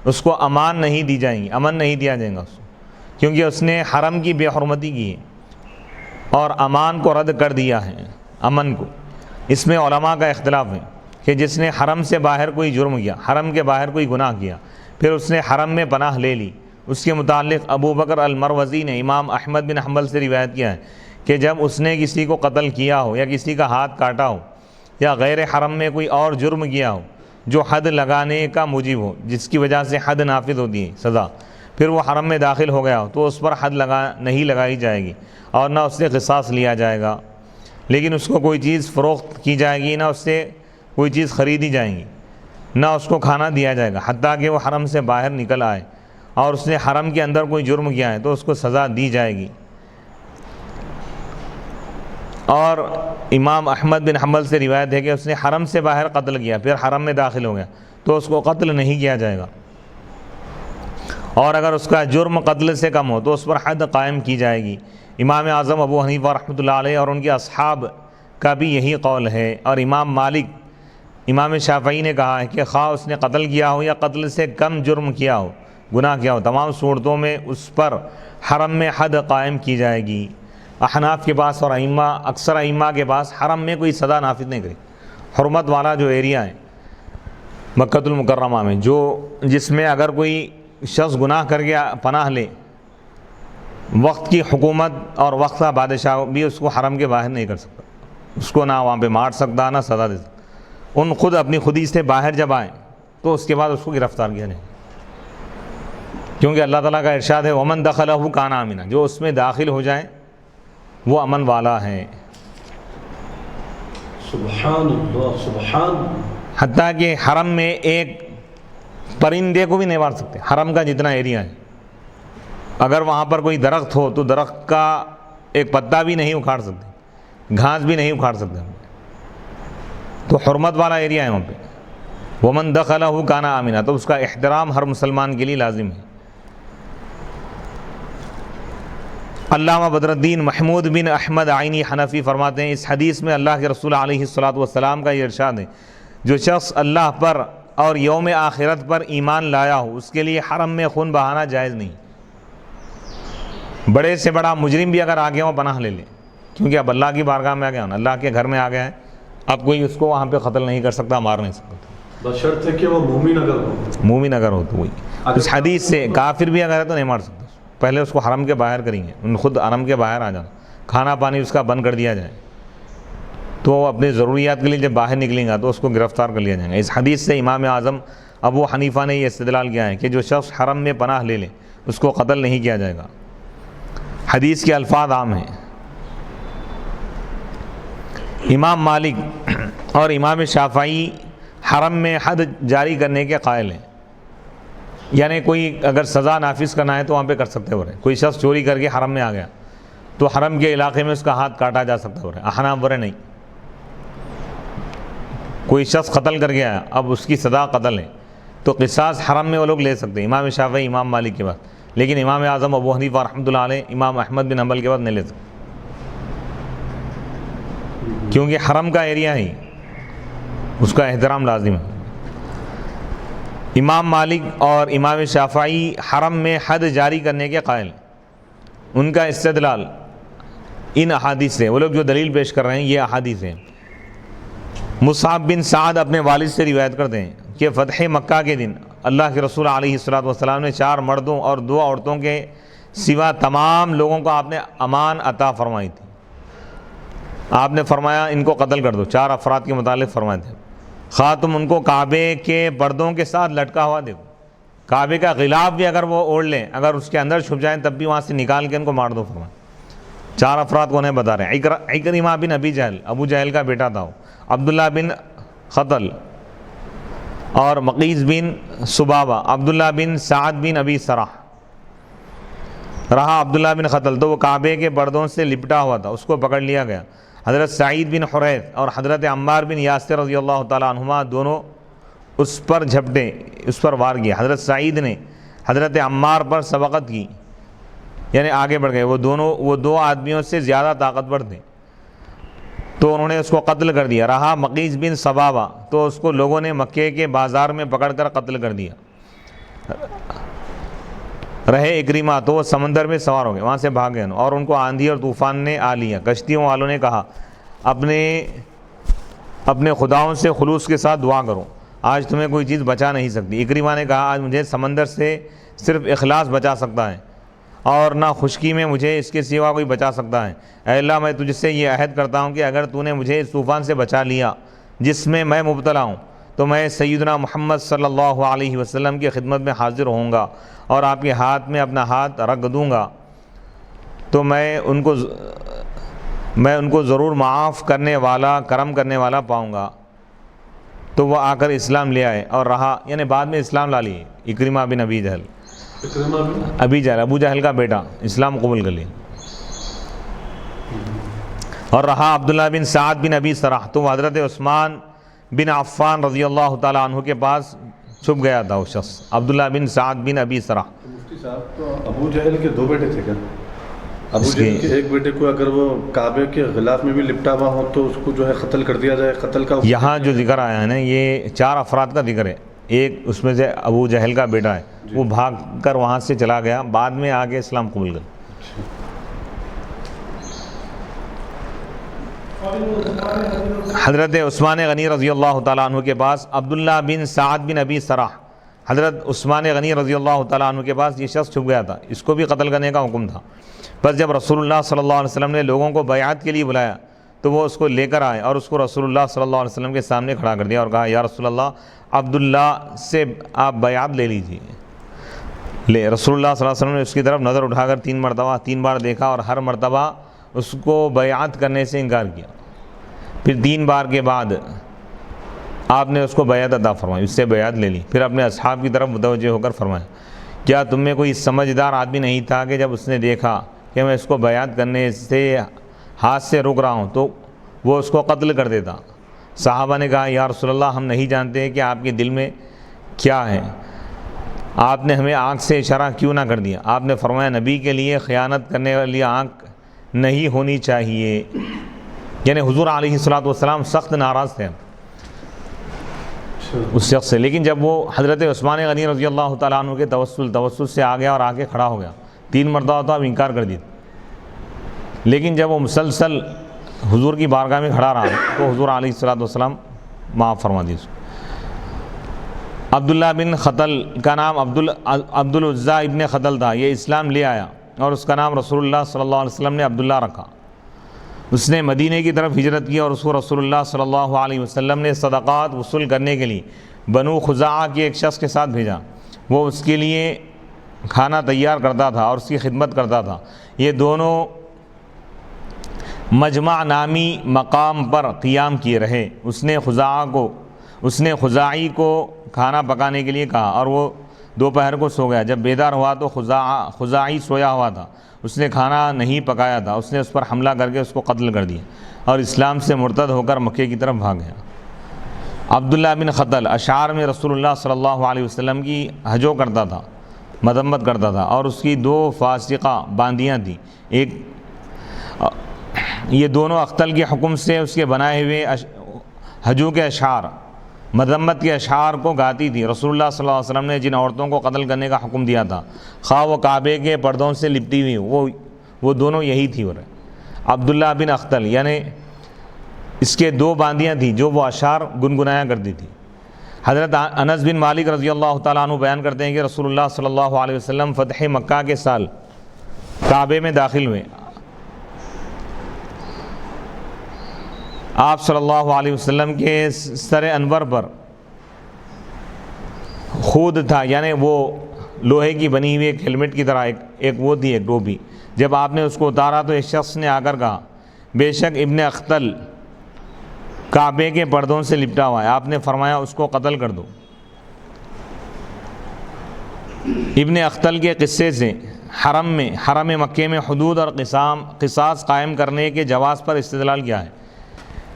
اس کو امن نہیں دی جائیں گی، امن نہیں دیا جائے گا اس کو، کیونکہ اس نے حرم کی بے حرمتی کی ہے اور امان کو رد کر دیا ہے، امن کو۔ اس میں علماء کا اختلاف ہے کہ جس نے حرم سے باہر کوئی جرم کیا، حرم کے باہر کوئی گناہ کیا، پھر اس نے حرم میں پناہ لے لی، اس کے متعلق ابو بکر المروزی نے امام احمد بن حنبل سے روایت کیا ہے کہ جب اس نے کسی کو قتل کیا ہو یا کسی کا ہاتھ کاٹا ہو یا غیر حرم میں کوئی اور جرم کیا ہو جو حد لگانے کا موجب ہو، جس کی وجہ سے حد نافذ ہوتی ہے سزا، پھر وہ حرم میں داخل ہو گیا ہو تو اس پر حد نہیں لگائی جائے گی اور نہ اس سے قصاص لیا جائے گا، لیکن اس کو کوئی چیز فروخت کی جائے گی، نہ اس سے کوئی چیز خریدی جائیں گی، نہ اس کو کھانا دیا جائے گا حتیٰ کہ وہ حرم سے باہر نکل آئے، اور اس نے حرم کے اندر کوئی جرم کیا ہے تو اس کو سزا دی جائے گی۔ اور امام احمد بن حنبل سے روایت ہے کہ اس نے حرم سے باہر قتل کیا، پھر حرم میں داخل ہو گیا تو اس کو قتل نہیں کیا جائے گا، اور اگر اس کا جرم قتل سے کم ہو تو اس پر حد قائم کی جائے گی۔ امام اعظم ابو حنیفہ رحمۃ اللہ علیہ اور ان کے اصحاب کا بھی یہی قول ہے، اور امام مالک، امام شافعی نے کہا ہے کہ خواہ اس نے قتل کیا ہو یا قتل سے کم جرم کیا ہو، گناہ کیا ہو، تمام صورتوں میں اس پر حرم میں حد قائم کی جائے گی۔ احناف کے پاس اور اکثر ائمہ کے پاس حرم میں کوئی سزا نافذ نہیں کرے، حرمت والا جو ایریا ہے مکہ المکرمہ میں، جس میں اگر کوئی شخص گناہ کر کے پناہ لے، وقت کی حکومت اور وقت کا بادشاہ بھی اس کو حرم کے باہر نہیں کر سکتا، اس کو نہ وہاں پہ مار سکتا نہ سزا دے سکتا، ان خود اپنی خودی سے باہر جب آئیں تو اس کے بعد اس کو گرفتار کیا جائے، کیونکہ اللہ تعالیٰ کا ارشاد ہے وَمَن دَخَلَهُ كَانَ آمِنًا، جو اس میں داخل ہو جائے وہ امن والا ہے۔ سبحان اللہ، سبحان اللہ۔ حتیٰ کہ حرم میں ایک پرندے کو بھی نہیں مار سکتے، حرم کا جتنا ایریا ہے، اگر وہاں پر کوئی درخت ہو تو درخت کا ایک پتا بھی نہیں اکھاڑ سکتے، گھاس بھی نہیں اکھاڑ سکتے، تو حرمت والا ایریا ہے وہاں پہ۔ وَمَن دَخَلَهُ كَانَ آمِنًا، تو اس کا احترام ہر مسلمان کے لیے لازم ہے۔ علامہ بدر الدین محمود بن احمد عینی حنفی فرماتے ہیں اس حدیث میں اللہ کے رسول علیہ الصلاۃ والسلام کا یہ ارشاد ہے جو شخص اللہ پر اور یوم آخرت پر ایمان لایا ہو اس کے لیے حرم میں خون بہانا جائز نہیں۔ بڑے سے بڑا مجرم بھی اگر آ گیا ہو پناہ لے لے، کیونکہ اب اللہ کی بارگاہ میں آ گیا نا، اللہ کے گھر میں آ گیا ہے، اب کوئی اس کو وہاں پہ قتل نہیں کر سکتا، مار نہیں سکتا، بشرط ہے کہ وہ مومن اگر ہو، مومن اگر ہو تو وہی اس حدیث سے کافر بھی اگر ہے تو نہیں مار سکتا، پہلے اس کو حرم کے باہر کریں گے، ان خود حرم کے باہر آ جانا، کھانا پانی اس کا بند کر دیا جائے، تو وہ اپنی ضروریات کے لیے جب باہر نکلیں گا تو اس کو گرفتار کر لیا جائے گا۔ اس حدیث سے امام اعظم ابو حنیفہ نے یہ استدلال کیا ہے کہ جو شخص حرم میں پناہ لے لے اس کو قتل نہیں کیا جائے گا۔ حدیث کے الفاظ عام ہیں۔ امام مالک اور امام شافعی حرم میں حد جاری کرنے کے قائل ہیں، یعنی کوئی اگر سزا نافذ کرنا ہے تو وہاں پہ کر سکتے ہو رہے، کوئی شخص چوری کر کے حرم میں آ گیا تو حرم کے علاقے میں اس کا ہاتھ کاٹا جا سکتا ہو رہا ہے، احناف ورے نہیں۔ کوئی شخص قتل کر گیا اب اس کی سزا قتل ہے تو قصاص حرم میں وہ لوگ لے سکتے ہیں، امام شافعی امام مالک کے بعد، لیکن امام اعظم ابو حنیفہ رحمۃ اللہ علیہ امام احمد بن حنبل کے بعد نہیں لے سکتے، کیونکہ حرم کا ایریا ہی اس کا احترام لازم ہے۔ امام مالک اور امام شافعی حرم میں حد جاری کرنے کے قائل، ان کا استدلال ان احادیث سے، وہ لوگ جو دلیل پیش کر رہے ہیں یہ احادیث ہیں۔ مصعب بن سعد اپنے والد سے روایت کرتے ہیں کہ فتح مکہ کے دن اللہ کے رسول علیہ الصلوۃ والسلام نے 4 مردوں اور 2 عورتوں کے سوا تمام لوگوں کو آپ نے امان عطا فرمائی تھی۔ آپ نے فرمایا ان کو قتل کر دو، 4 افراد کے متعلق فرمائے تھے، خواہ تم ان کو کعبے کے پردوں کے ساتھ لٹکا ہوا دیکھو، کعبے کا غلاف بھی اگر وہ اوڑھ لیں، اگر اس کے اندر چھپ جائیں تب بھی وہاں سے نکال کے ان کو مار دو فرمایا۔ 4 افراد کو انہیں بتا رہے ہیں۔ عکرمہ بن ابی جہل، ابو جہل کا بیٹا تھا وہ، عبداللہ بن خطل اور مقیس بن سبابہ، عبداللہ بن سعد بن ابی سرح۔ رہا عبداللہ بن خطل تو وہ کعبے کے پردوں سے لپٹا ہوا تھا، اس کو پکڑ لیا گیا۔ حضرت سعید بن حریث اور حضرت عمار بن یاسر رضی اللہ تعالیٰ عنہما دونوں اس پر جھپٹے، اس پر وار کیا۔ حضرت سعید نے حضرت عمار پر سبقت کی، یعنی آگے بڑھ گئے، وہ 2 آدمیوں سے زیادہ طاقتور تھے تو انہوں نے اس کو قتل کر دیا۔ رہا مقیس بن سبابہ تو اس کو لوگوں نے مکے کے بازار میں پکڑ کر قتل کر دیا۔ رہے اکرمہ تو وہ سمندر میں سوار ہو گئے، وہاں سے بھاگ گئے اور ان کو آندھی اور طوفان نے آ لیا۔ کشتیوں والوں نے کہا اپنے خداؤں سے خلوص کے ساتھ دعا کرو، آج تمہیں کوئی چیز بچا نہیں سکتی۔ اکرمہ نے کہا آج مجھے سمندر سے صرف اخلاص بچا سکتا ہے اور نہ خشکی میں مجھے اس کے سوا کوئی بچا سکتا ہے۔ اے اللہ میں تجھ سے یہ عہد کرتا ہوں کہ اگر تو نے مجھے اس طوفان سے بچا لیا جس میں میں مبتلا ہوں تو میں سیدنا محمد صلی اللہ علیہ وسلم کی خدمت میں حاضر ہوں گا اور آپ کے ہاتھ میں اپنا ہاتھ رکھ دوں گا تو میں ان کو ضرور معاف کرنے والا، کرم کرنے والا پاؤں گا۔ تو وہ آ کر اسلام لے آئے اور رہا، یعنی بعد میں اسلام لا لیے۔ اکرمہ بن ابی جہل، ابی جہل ابو جہل کا بیٹا، اسلام قبول کر لیا۔ اور رہا عبداللہ بن سعد بن ابی سرح تو وہ حضرت عثمان بن عفان رضی اللہ تعالیٰ عنہ کے پاس چھپ گیا تھا وہ شخص، عبداللہ بن سعد بن ابی سرح۔ مفتی صاحب تو ابو جہل کے 2 بیٹے تھے کیا؟ ابو جہل کے ایک بیٹے کو اگر وہ کعبے کے غلاف میں بھی لپٹا ہوا ہو تو اس کو جو ہے قتل کر دیا جائے، قتل کا یہاں جو ذکر آیا ہے نا یہ 4 افراد کا ذکر ہے، ایک اس میں سے ابو جہل کا بیٹا ہے، وہ بھاگ کر وہاں سے چلا گیا، بعد میں آگے اسلام قبول کر۔ حضرت عثمان غنی رضی اللہ تعالیٰ عنہ کے پاس عبداللہ بن سعد بن ابی سرح، حضرت عثمان غنی رضی اللہ تعالیٰ عنہ کے پاس یہ شخص چھپ گیا تھا، اس کو بھی قتل کرنے کا حکم تھا۔ بس جب رسول اللہ صلی اللہ علیہ وسلم نے لوگوں کو بیعت کے لیے بلایا تو وہ اس کو لے کر آئے اور اس کو رسول اللہ صلی اللہ علیہ وسلم کے سامنے کھڑا کر دیا اور کہا یا رسول اللہ عبداللہ سے آپ بیعت لے لیجیے۔ رسول اللہ صلی اللہ علیہ وسلم نے اس کی طرف نظر اٹھا کر 3 بار دیکھا اور ہر مرتبہ اس کو بیعت کرنے سے انکار کیا۔ پھر 3 بار کے بعد آپ نے اس کو بیعت عطا فرمائی، اس سے بیعت لے لی۔ پھر اپنے اصحاب کی طرف متوجہ ہو کر فرمایا کیا تم میں کوئی سمجھدار آدمی نہیں تھا کہ جب اس نے دیکھا کہ میں اس کو بیعت کرنے سے ہاتھ سے روک رہا ہوں تو وہ اس کو قتل کر دیتا؟ صحابہ نے کہا یا رسول اللہ ہم نہیں جانتے کہ آپ کے دل میں کیا ہے، آپ نے ہمیں آنکھ سے اشارہ کیوں نہ کر دیا؟ آپ نے فرمایا نبی کے لیے خیانت کرنے والی آنکھ نہیں ہونی چاہیے، یعنی حضور علیہ الصلوۃ والسلام سخت ناراض تھے اس شخص سے۔ لیکن جب وہ حضرت عثمان غنی رضی اللہ تعالیٰ عنہ کے توسل سے آ گیا اور آگے کھڑا ہو گیا، 3 مرتبہ تو اب انکار کر دی، لیکن جب وہ مسلسل حضور کی بارگاہ میں کھڑا رہا تو حضور علیہ الصلوۃ والسلام معاف فرما دی اس کو۔ عبداللہ بن خطل کا نام عبد العزیٰ ابن خطل تھا، یہ اسلام لے آیا اور اس کا نام رسول اللہ صلی اللہ علیہ وسلم نے عبداللہ رکھا۔ اس نے مدینہ کی طرف ہجرت کی اور اس کو رسول اللہ صلی اللہ علیہ وسلم نے صدقات وصول کرنے کے لیے بنو خزاعہ کے ایک شخص کے ساتھ بھیجا، وہ اس کے لیے کھانا تیار کرتا تھا اور اس کی خدمت کرتا تھا۔ یہ دونوں مجمع نامی مقام پر قیام کیے رہے۔ اس نے خزاعی کو کھانا پکانے کے لیے کہا اور وہ دوپہر کو سو گیا۔ جب بیدار ہوا تو خزاعی سویا ہوا تھا، اس نے کھانا نہیں پکایا تھا، اس نے اس پر حملہ کر کے اس کو قتل کر دیا اور اسلام سے مرتد ہو کر مکے کی طرف بھاگ گیا۔ عبداللہ بن خطل اشعار میں رسول اللہ صلی اللہ علیہ وسلم کی ہجو کرتا تھا، مذمت کرتا تھا، اور اس کی 2 فاسقہ باندیاں تھیں، یہ دونوں اختل کے حکم سے اس کے بنائے ہوئے ہجو کے اشعار مذمت کے اشعار کو گاتی تھی۔ رسول اللہ صلی اللہ علیہ وسلم نے جن عورتوں کو قتل کرنے کا حکم دیا تھا، خواہ وہ کعبے کے پردوں سے لپٹی ہوئی وہ دونوں یہی تھی۔ اور عبداللہ بن اختل یعنی اس کے 2 باندیاں تھیں جو وہ اشعار گنگنایا کرتی تھی۔ حضرت انس بن مالک رضی اللہ تعالیٰ عنہ بیان کرتے ہیں کہ رسول اللہ صلی اللہ علیہ وسلم فتح مکہ کے سال کعبے میں داخل ہوئے۔ آپ صلی اللہ علیہ وسلم کے سر انور پر خود تھا، یعنی وہ لوہے کی بنی ہوئی ایک ہیلمٹ کی طرح ایک وہ تھی، ایک ٹوپی۔ جب آپ نے اس کو اتارا تو ایک شخص نے آ کر کہا، بے شک ابن اختل کعبے کے پردوں سے لپٹا ہوا ہے۔ آپ نے فرمایا اس کو قتل کر دو۔ ابن اختل کے قصے سے حرم مکے میں حدود اور قصاص قائم کرنے کے جواز پر استدلال کیا ہے؟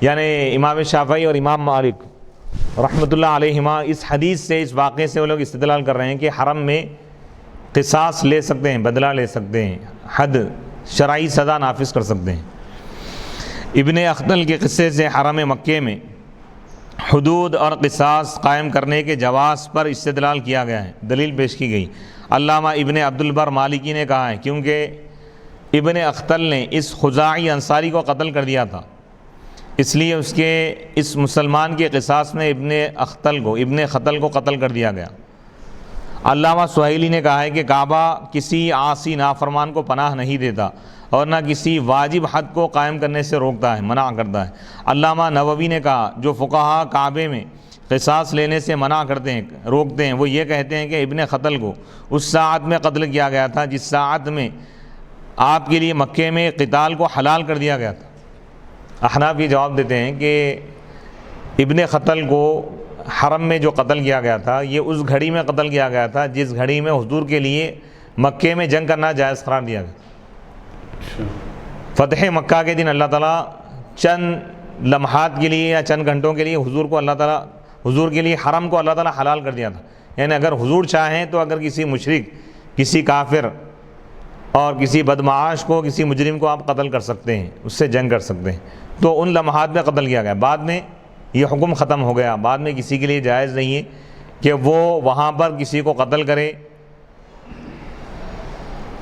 یعنی امام شافعی اور امام مالک رحمۃ اللہ علیہما اس حدیث سے، اس واقعے سے وہ لوگ استدلال کر رہے ہیں کہ حرم میں قصاص لے سکتے ہیں، بدلہ لے سکتے ہیں، حد شرعی سزا نافذ کر سکتے ہیں۔ ابن اختل کے قصے سے حرم مکے میں حدود اور قصاص قائم کرنے کے جواز پر استدلال کیا گیا ہے، دلیل پیش کی گئی۔ علامہ ابن عبد البر مالکی نے کہا ہے کیونکہ ابن اختل نے اس خزاعی انصاری کو قتل کر دیا تھا، اس لیے اس مسلمان کے قصاص میں ابن خطل کو قتل کر دیا گیا۔ علامہ سہیلی نے کہا ہے کہ کعبہ کسی عاصی نافرمان کو پناہ نہیں دیتا اور نہ کسی واجب حد کو قائم کرنے سے روکتا ہے، منع کرتا ہے۔ علامہ نووی نے کہا جو فقہا کعبے میں قصاص لینے سے منع کرتے ہیں، روکتے ہیں، وہ یہ کہتے ہیں کہ ابن خطل کو اس ساعت میں قتل کیا گیا تھا جس ساعت میں آپ کے لیے مکے میں قتال کو حلال کر دیا گیا تھا۔ احناف یہ جواب دیتے ہیں کہ ابن خطل کو حرم میں جو قتل کیا گیا تھا یہ اس گھڑی میں قتل کیا گیا تھا جس گھڑی میں حضور کے لیے مکے میں جنگ کرنا جائز قرار دیا گیا۔ فتح مکہ کے دن اللہ تعالیٰ چند لمحات کے لیے یا چند گھنٹوں کے لیے حضور کے لیے حرم کو اللہ تعالیٰ حلال کر دیا تھا۔ یعنی اگر حضور چاہیں تو اگر کسی مشرک، کسی کافر اور کسی بدمعاش کو، کسی مجرم کو آپ قتل کر سکتے ہیں، اس سے جنگ کر سکتے ہیں، تو ان لمحات میں قتل کیا گیا۔ بعد میں یہ حکم ختم ہو گیا، بعد میں کسی کے لیے جائز نہیں ہے کہ وہ وہاں پر کسی کو قتل کرے،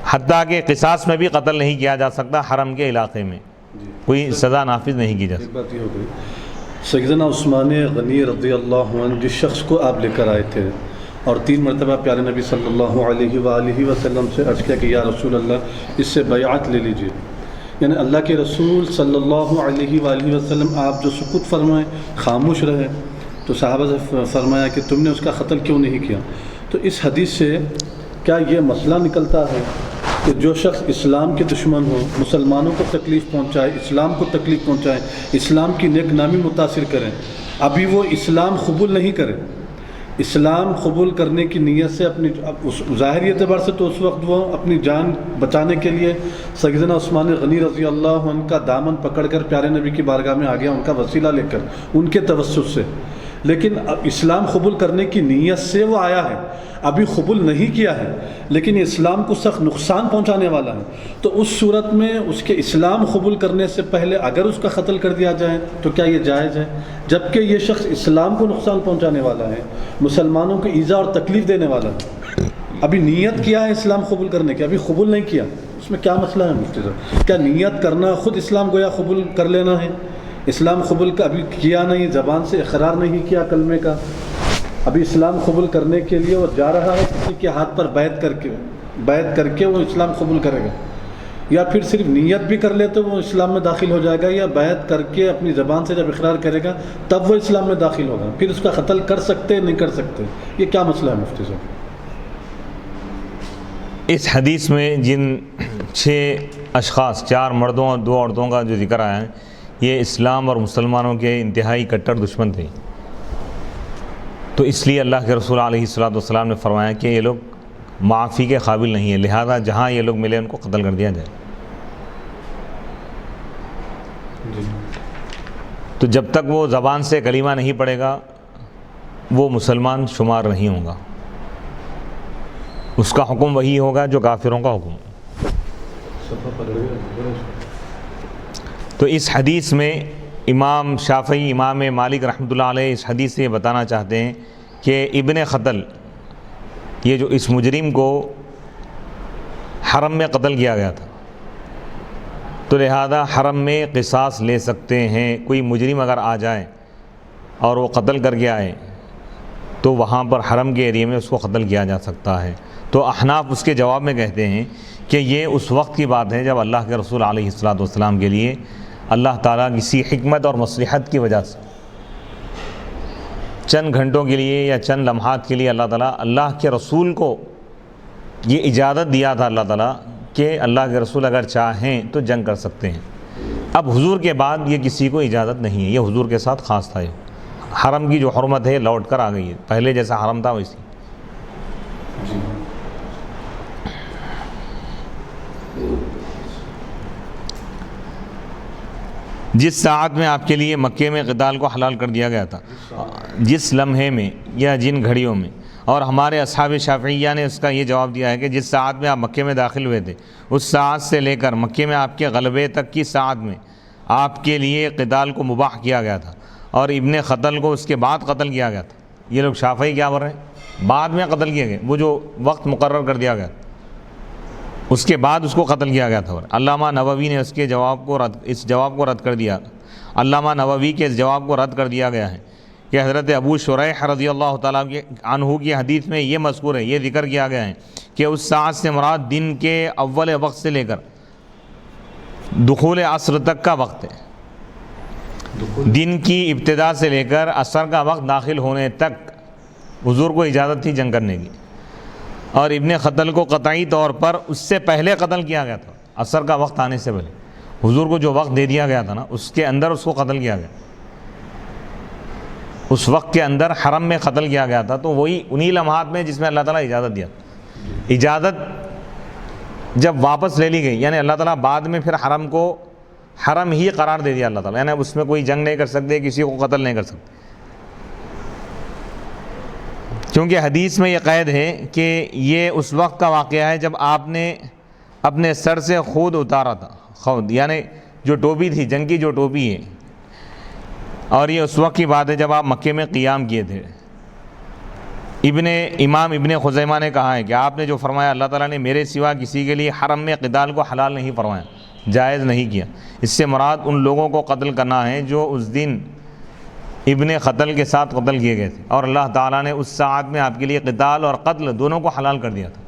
حتیٰ کہ قصاص میں بھی قتل نہیں کیا جا سکتا حرم کے علاقے میں، کوئی سزا نافذ نہیں کی جا سکتی۔ ایک بات یہ ہو گئی، سیدنا عثمان غنی رضی اللہ عنہ جس شخص کو آپ لے کر آئے تھے اور 3 مرتبہ پیارے نبی صلی اللہ علیہ وآلہ وسلم سے عرض کیا کہ یا رسول اللہ اس سے بیعت لے لیجئے، یعنی اللہ کے رسول صلی اللہ علیہ وآلہ وسلم آپ جو سکوت فرمائیں، خاموش رہے، تو صحابہ سے فرمایا کہ تم نے اس کا قتل کیوں نہیں کیا؟ تو اس حدیث سے کیا یہ مسئلہ نکلتا ہے کہ جو شخص اسلام کے دشمن ہو، مسلمانوں کو تکلیف پہنچائے، اسلام کو تکلیف پہنچائے، اسلام کی نیک نامی متاثر کریں، ابھی وہ اسلام قبول نہیں کرے، اسلام قبول کرنے کی نیت سے اپنی ظاہری اعتبار سے تو اس وقت وہ اپنی جان بچانے کے لیے سیدنا عثمان غنی رضی اللہ عنہ کا دامن پکڑ کر پیارے نبی کی بارگاہ میں آ گیا، ان کا وسیلہ لے کر، ان کے توسط سے، لیکن اب اسلام قبول کرنے کی نیت سے وہ آیا ہے، ابھی قبول نہیں کیا ہے، لیکن اسلام کو سخت نقصان پہنچانے والا ہے، تو اس صورت میں اس کے اسلام قبول کرنے سے پہلے اگر اس کا قتل کر دیا جائے تو کیا یہ جائز ہے؟ جبکہ یہ شخص اسلام کو نقصان پہنچانے والا ہے، مسلمانوں کو ایذا اور تکلیف دینے والا ہے، ابھی نیت کیا ہے اسلام قبول کرنے کی، ابھی قبول نہیں کیا، اس میں کیا مسئلہ ہے مفتی صاحب؟ کیا نیت کرنا خود اسلام گویا قبول کر لینا ہے؟ اسلام قبول کا ابھی کیا نہیں، زبان سے اقرار نہیں کیا کلمے کا، ابھی اسلام قبول کرنے کے لیے وہ جا رہا ہے کسی کے ہاتھ پر بیعت کر کے وہ اسلام قبول کرے گا، یا پھر صرف نیت بھی کر لے تو وہ اسلام میں داخل ہو جائے گا، یا بیعت کر کے اپنی زبان سے جب اقرار کرے گا تب وہ اسلام میں داخل ہوگا، پھر اس کا قتل کر سکتے نہیں کر سکتے، یہ کیا مسئلہ ہے مفتی صاحب؟ اس حدیث میں جن 6 اشخاص، 4 مردوں اور 2 عورتوں کا جو ذکر آیا ہے، یہ اسلام اور مسلمانوں کے انتہائی کٹر دشمن تھے، تو اس لیے اللہ کے رسول علیہ الصلوۃ والسلام نے فرمایا کہ یہ لوگ معافی کے قابل نہیں ہیں، لہذا جہاں یہ لوگ ملے ان کو قتل کر دیا جائے۔ تو جب تک وہ زبان سے کلمہ نہیں پڑھے گا وہ مسلمان شمار نہیں ہوگا، اس کا حکم وہی ہوگا جو کافروں کا حکم۔ تو اس حدیث میں امام شافعی امام مالک رحمۃ اللہ علیہ اس حدیث سے یہ بتانا چاہتے ہیں کہ ابن خطل یہ جو اس مجرم کو حرم میں قتل کیا گیا تھا، تو لہذا حرم میں قصاص لے سکتے ہیں۔ کوئی مجرم اگر آ جائے اور وہ قتل کر کے آئے تو وہاں پر حرم کے ایریے میں اس کو قتل کیا جا سکتا ہے۔ تو احناف اس کے جواب میں کہتے ہیں کہ یہ اس وقت کی بات ہے جب اللہ کے رسول علیہ الصلوۃ والسلام کے لیے اللہ تعالیٰ کسی حکمت اور مصلحت کی وجہ سے چند گھنٹوں کے لیے یا چند لمحات کے لیے اللہ تعالیٰ اللہ کے رسول کو یہ اجازت دیا تھا اللہ تعالیٰ کہ اللہ کے رسول اگر چاہیں تو جنگ کر سکتے ہیں۔ اب حضور کے بعد یہ کسی کو اجازت نہیں ہے، یہ حضور کے ساتھ خاص تھا۔ یہ حرم کی جو حرمت ہے لوٹ کر آ گئی ہے، پہلے جیسا حرم تھا ویسی۔ جس ساعت میں آپ کے لیے مکے میں قتال کو حلال کر دیا گیا تھا، جس لمحے میں یا جن گھڑیوں میں، اور ہمارے اصحاب شافعیہ نے اس کا یہ جواب دیا ہے کہ جس ساعت میں آپ مکے میں داخل ہوئے تھے اس ساعت سے لے کر مکے میں آپ کے غلبے تک کی ساعت میں آپ کے لیے قتال کو مباح کیا گیا تھا، اور ابن خطل کو اس کے بعد قتل کیا گیا تھا۔ یہ لوگ شافعی کیا بول رہے ہیں؟ بعد میں قتل کیے گئے، وہ جو وقت مقرر کر دیا گیا اس کے بعد اس کو قتل کیا گیا تھا۔ علامہ نووی نے اس جواب کو رد کر دیا۔ علامہ نووی کے اس جواب کو رد کر دیا گیا ہے کہ حضرت ابو شریح رضی اللہ تعالیٰ عنہ کی حدیث میں یہ مذکور ہے، یہ ذکر کیا گیا ہے کہ اس ساعت سے مراد دن کے اول وقت سے لے کر دخول عصر تک کا وقت ہے۔ دن کی ابتدا سے لے کر عصر کا وقت داخل ہونے تک حضور کو اجازت تھی جنگ کرنے کی، اور ابن خطل کو قطعی طور پر اس سے پہلے قتل کیا گیا تھا۔ عصر کا وقت آنے سے پہلے حضور کو جو وقت دے دیا گیا تھا نا، اس کے اندر اس کو قتل کیا گیا، اس وقت کے اندر حرم میں قتل کیا گیا تھا۔ تو وہی انہی لمحات میں جس میں اللہ تعالیٰ اجازت دیا، اجازت جب واپس لے لی گئی، یعنی اللہ تعالیٰ بعد میں پھر حرم کو حرم ہی قرار دے دیا اللہ تعالیٰ، یعنی اس میں کوئی جنگ نہیں کر سکتے، کسی کو قتل نہیں کر سکتے، کیونکہ حدیث میں یہ قید ہے کہ یہ اس وقت کا واقعہ ہے جب آپ نے اپنے سر سے خود اتارا تھا، خود یعنی جو ٹوپی تھی، جنگ کی جو ٹوپی ہے، اور یہ اس وقت کی بات ہے جب آپ مکے میں قیام کیے تھے۔ امام ابن خزیمہ نے کہا ہے کہ آپ نے جو فرمایا اللہ تعالیٰ نے میرے سوا کسی کے لیے حرم میں قتال کو حلال نہیں فرمایا، جائز نہیں کیا، اس سے مراد ان لوگوں کو قتل کرنا ہے جو اس دن ابن خطل کے ساتھ قتل کیے گئے تھے، اور اللہ تعالیٰ نے اس ساعت میں آپ کے لیے قتال اور قتل دونوں کو حلال کر دیا تھا۔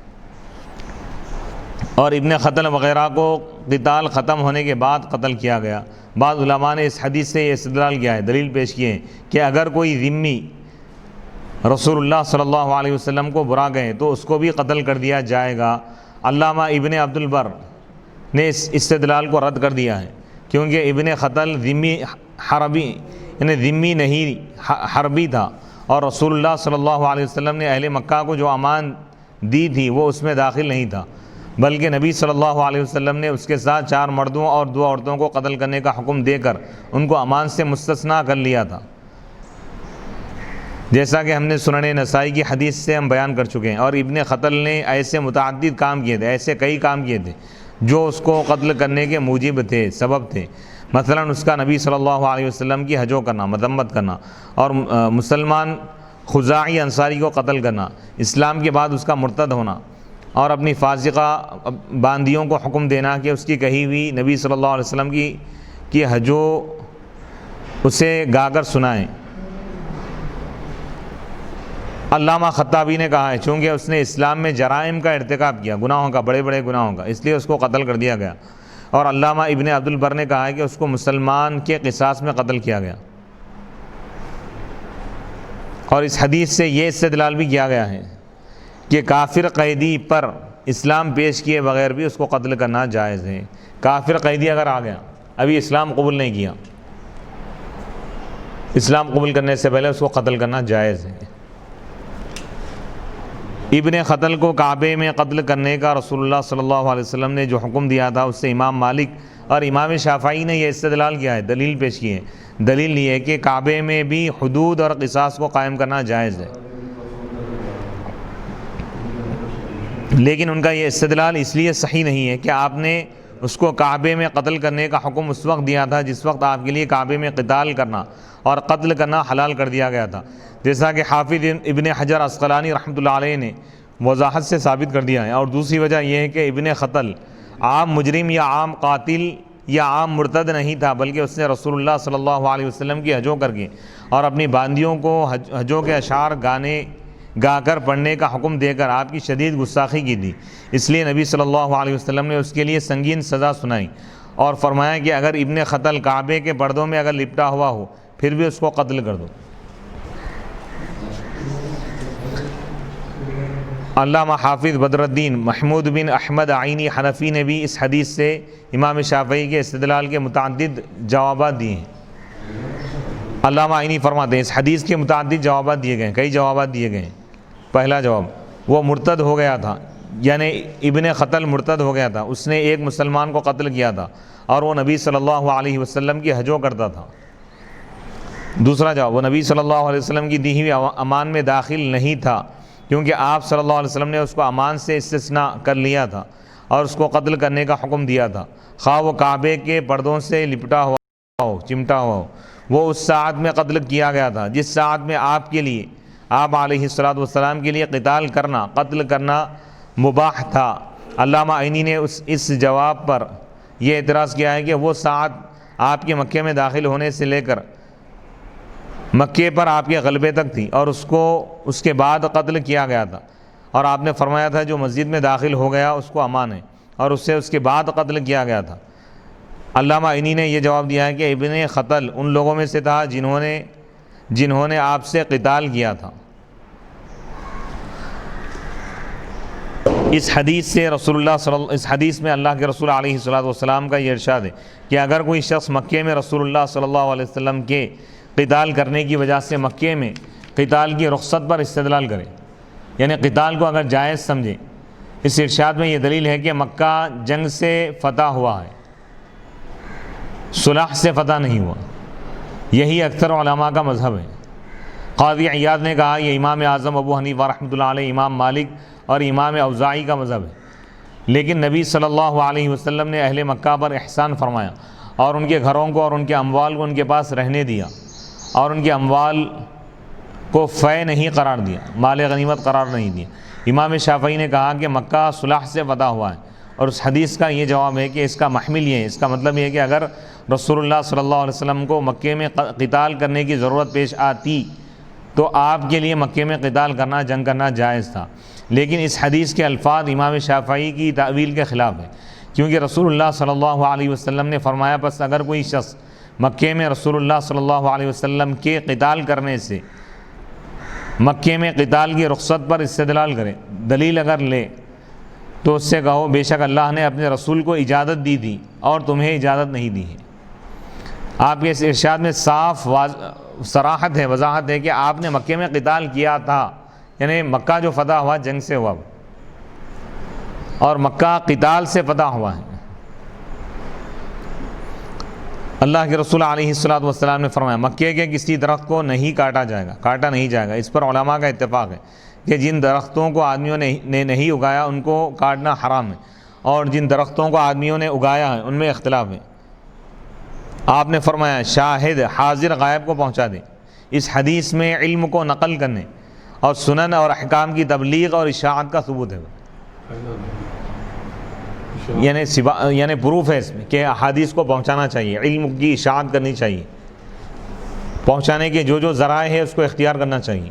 اور ابن خطل وغیرہ کو قتال ختم ہونے کے بعد قتل کیا گیا۔ بعض علماء نے اس حدیث سے یہ استدلال کیا ہے، دلیل پیش کیے ہیں کہ اگر کوئی ذمی رسول اللہ صلی اللہ علیہ وسلم کو برا گئے تو اس کو بھی قتل کر دیا جائے گا۔ علامہ ابن عبد البر نے اس استدلال کو رد کر دیا ہے، کیونکہ ابن خطل ذمی حربی یعنی ذمی نہیں حربی تھا، اور رسول اللہ صلی اللہ علیہ وسلم نے اہل مکہ کو جو امان دی تھی وہ اس میں داخل نہیں تھا، بلکہ نبی صلی اللہ علیہ وسلم نے اس کے ساتھ 4 مردوں اور 2 عورتوں کو قتل کرنے کا حکم دے کر ان کو امان سے مستثنیٰ کر لیا تھا، جیسا کہ ہم نے سنن نسائی کی حدیث سے ہم بیان کر چکے ہیں۔ اور ابن خطل نے ایسے متعدد کام کیے تھے، ایسے کئی کام کیے تھے جو اس کو قتل کرنے کے موجب تھے، سبب تھے۔ مثلا اس کا نبی صلی اللہ علیہ وسلم کی حجو کرنا، مذمت کرنا، اور مسلمان خزاعی انصاری کو قتل کرنا، اسلام کے بعد اس کا مرتد ہونا، اور اپنی فاسقہ باندیوں کو حکم دینا کہ اس کی کہی ہوئی نبی صلی اللہ علیہ وسلم کی حجو اسے گا کر سنائیں۔ علامہ خطابی نے کہا ہے چونکہ اس نے اسلام میں جرائم کا ارتکاب کیا، گناہوں کا، بڑے بڑے گناہوں کا، اس لیے اس کو قتل کر دیا گیا۔ اور علامہ ابن عبد البر نے کہا ہے کہ اس کو مسلمان کے قصاص میں قتل کیا گیا، اور اس حدیث سے یہ استدلال بھی کیا گیا ہے کہ کافر قیدی پر اسلام پیش کیے بغیر بھی اس کو قتل کرنا جائز ہے۔ کافر قیدی اگر آ گیا، ابھی اسلام قبول نہیں کیا، اسلام قبول کرنے سے پہلے اس کو قتل کرنا جائز ہے۔ ابن خطل کو کعبے میں قتل کرنے کا رسول اللہ صلی اللہ علیہ وسلم نے جو حکم دیا تھا اس سے امام مالک اور امام شافعی نے یہ استدلال کیا ہے، دلیل پیش کی ہے۔ دلیل یہ ہے کہ کعبے میں بھی حدود اور قصاص کو قائم کرنا جائز ہے، لیکن ان کا یہ استدلال اس لیے صحیح نہیں ہے کہ آپ نے اس کو کعبے میں قتل کرنے کا حکم اس وقت دیا تھا جس وقت آپ کے لیے کعبے میں قتال کرنا اور قتل کرنا حلال کر دیا گیا تھا، جیسا کہ حافظ ابن حجر عسقلانی رحمۃ اللہ علیہ نے وضاحت سے ثابت کر دیا ہے۔ اور دوسری وجہ یہ ہے کہ ابن خطل عام مجرم یا عام قاتل یا عام مرتد نہیں تھا، بلکہ اس نے رسول اللہ صلی اللہ علیہ وسلم کی حجوں کر کے اور اپنی باندیوں کو حجوں کے اشعار گا کر پڑھنے کا حکم دے کر آپ کی شدید گستاخی کی تھی۔ اس لیے نبی صلی اللہ علیہ وسلم نے اس کے لیے سنگین سزا سنائی اور فرمایا کہ اگر ابن خطل کعبے کے پردوں میں اگر لپٹا ہوا ہو پھر بھی اس کو قتل کر دو۔ علامہ حافظ بدر الدین محمود بن احمد عینی حنفی نے بھی اس حدیث سے امام شافعی کے استدلال کے متعدد جوابات دیے ہیں۔ علامہ عینی فرماتے ہیں اس حدیث کے متعدد جوابات دیے گئے ہیں، کئی جوابات دیے گئے ہیں۔ پہلا جواب، وہ مرتد ہو گیا تھا، یعنی ابن خطل مرتد ہو گیا تھا، اس نے ایک مسلمان کو قتل کیا تھا اور وہ نبی صلی اللہ علیہ وسلم کی حجوں کرتا تھا۔ دوسرا جواب، وہ نبی صلی اللہ علیہ وسلم کی دی ہوئی امان میں داخل نہیں تھا، کیونکہ آپ صلی اللہ علیہ وسلم نے اس کو امان سے استثناء کر لیا تھا اور اس کو قتل کرنے کا حکم دیا تھا، خواہ وہ کعبے کے پردوں سے لپٹا ہوا ہو، چمٹا ہوا ہو۔ وہ اس ساعت میں قتل کیا گیا تھا جس ساعت میں آپ کے لیے، آپ علیہ الصلوۃ والسلام کے لیے قتل کرنا مباح تھا۔ علامہ عینی نے اس جواب پر یہ اعتراض کیا ہے کہ وہ ساعت آپ کے مکے میں داخل ہونے سے لے کر مکے پر آپ کے غلبے تک تھی اور اس کے بعد قتل کیا گیا تھا، اور آپ نے فرمایا تھا جو مسجد میں داخل ہو گیا اس کو امان ہے، اور اس کے بعد قتل کیا گیا تھا۔ علامہ عینی نے یہ جواب دیا ہے کہ ابن خطل ان لوگوں میں سے تھا جنہوں نے آپ سے قتال کیا تھا۔ اس حدیث میں اللہ کے رسول علیہ الصلوۃ والسلام کا یہ ارشاد ہے کہ اگر کوئی شخص مکے میں رسول اللہ صلی اللہ علیہ وسلم کے قتال کرنے کی وجہ سے مکے میں قتال کی رخصت پر استدلال کرے، یعنی قتال کو اگر جائز سمجھے، اس ارشاد میں یہ دلیل ہے کہ مکہ جنگ سے فتح ہوا ہے، صلح سے فتح نہیں ہوا۔ یہی اکثر علماء کا مذہب ہے۔ قاضی عیاض نے کہا یہ امام اعظم ابو حنیفہ رحمۃ اللہ علیہ، امام مالک اور امام اوزاعی کا مذہب ہے، لیکن نبی صلی اللہ علیہ وسلم نے اہل مکہ پر احسان فرمایا اور ان کے گھروں کو اور ان کے اموال کو ان کے پاس رہنے دیا اور ان کے اموال کو فے نہیں قرار دیا، مال غنیمت قرار نہیں دیا۔ امام شافعی نے کہا کہ مکہ صلح سے فتح ہوا ہے، اور اس حدیث کا یہ جواب ہے کہ اس کا محمل یہ ہے، اس کا مطلب یہ ہے کہ اگر رسول اللہ صلی اللہ علیہ وسلم کو مکے میں قتال کرنے کی ضرورت پیش آتی تو آپ کے لیے مکے میں قتال کرنا، جنگ کرنا جائز تھا، لیکن اس حدیث کے الفاظ امام شافعی کی تعویل کے خلاف ہے، کیونکہ رسول اللہ صلی اللہ علیہ وسلم نے فرمایا پس اگر کوئی شخص مکے میں رسول اللہ صلی اللہ علیہ وسلم کے قتال کرنے سے، مکے میں قتال کی رخصت پر استدلال کرے، دلیل اگر لے، تو اس سے کہو بے شک اللہ نے اپنے رسول کو اجازت دی تھی اور تمہیں اجازت نہیں دی ہے۔ آپ کے اس ارشاد میں صاف صراحت ہے، وضاحت ہے کہ آپ نے مکے میں قتال کیا تھا، یعنی مکہ جو فتح ہوا جنگ سے ہوا، اور مکہ قتال سے فتح ہوا ہے۔ اللہ کے رسول علیہ الصلوۃ والسلام نے فرمایا مکے کے کسی درخت کو نہیں کاٹا نہیں جائے گا۔ اس پر علماء کا اتفاق ہے کہ جن درختوں کو آدمیوں نے نہیں اگایا ان کو کاٹنا حرام ہے، اور جن درختوں کو آدمیوں نے اگایا ہے ان میں اختلاف ہے۔ آپ نے فرمایا شاہد حاضر غائب کو پہنچا دے۔ اس حدیث میں علم کو نقل کرنے اور سنن اور احکام کی تبلیغ اور اشاعت کا ثبوت ہے، یعنی پروف ہے اس میں کہ احادیث کو پہنچانا چاہیے، علم کی اشاعت کرنی چاہیے، پہنچانے کے جو ذرائع ہے اس کو اختیار کرنا چاہیے۔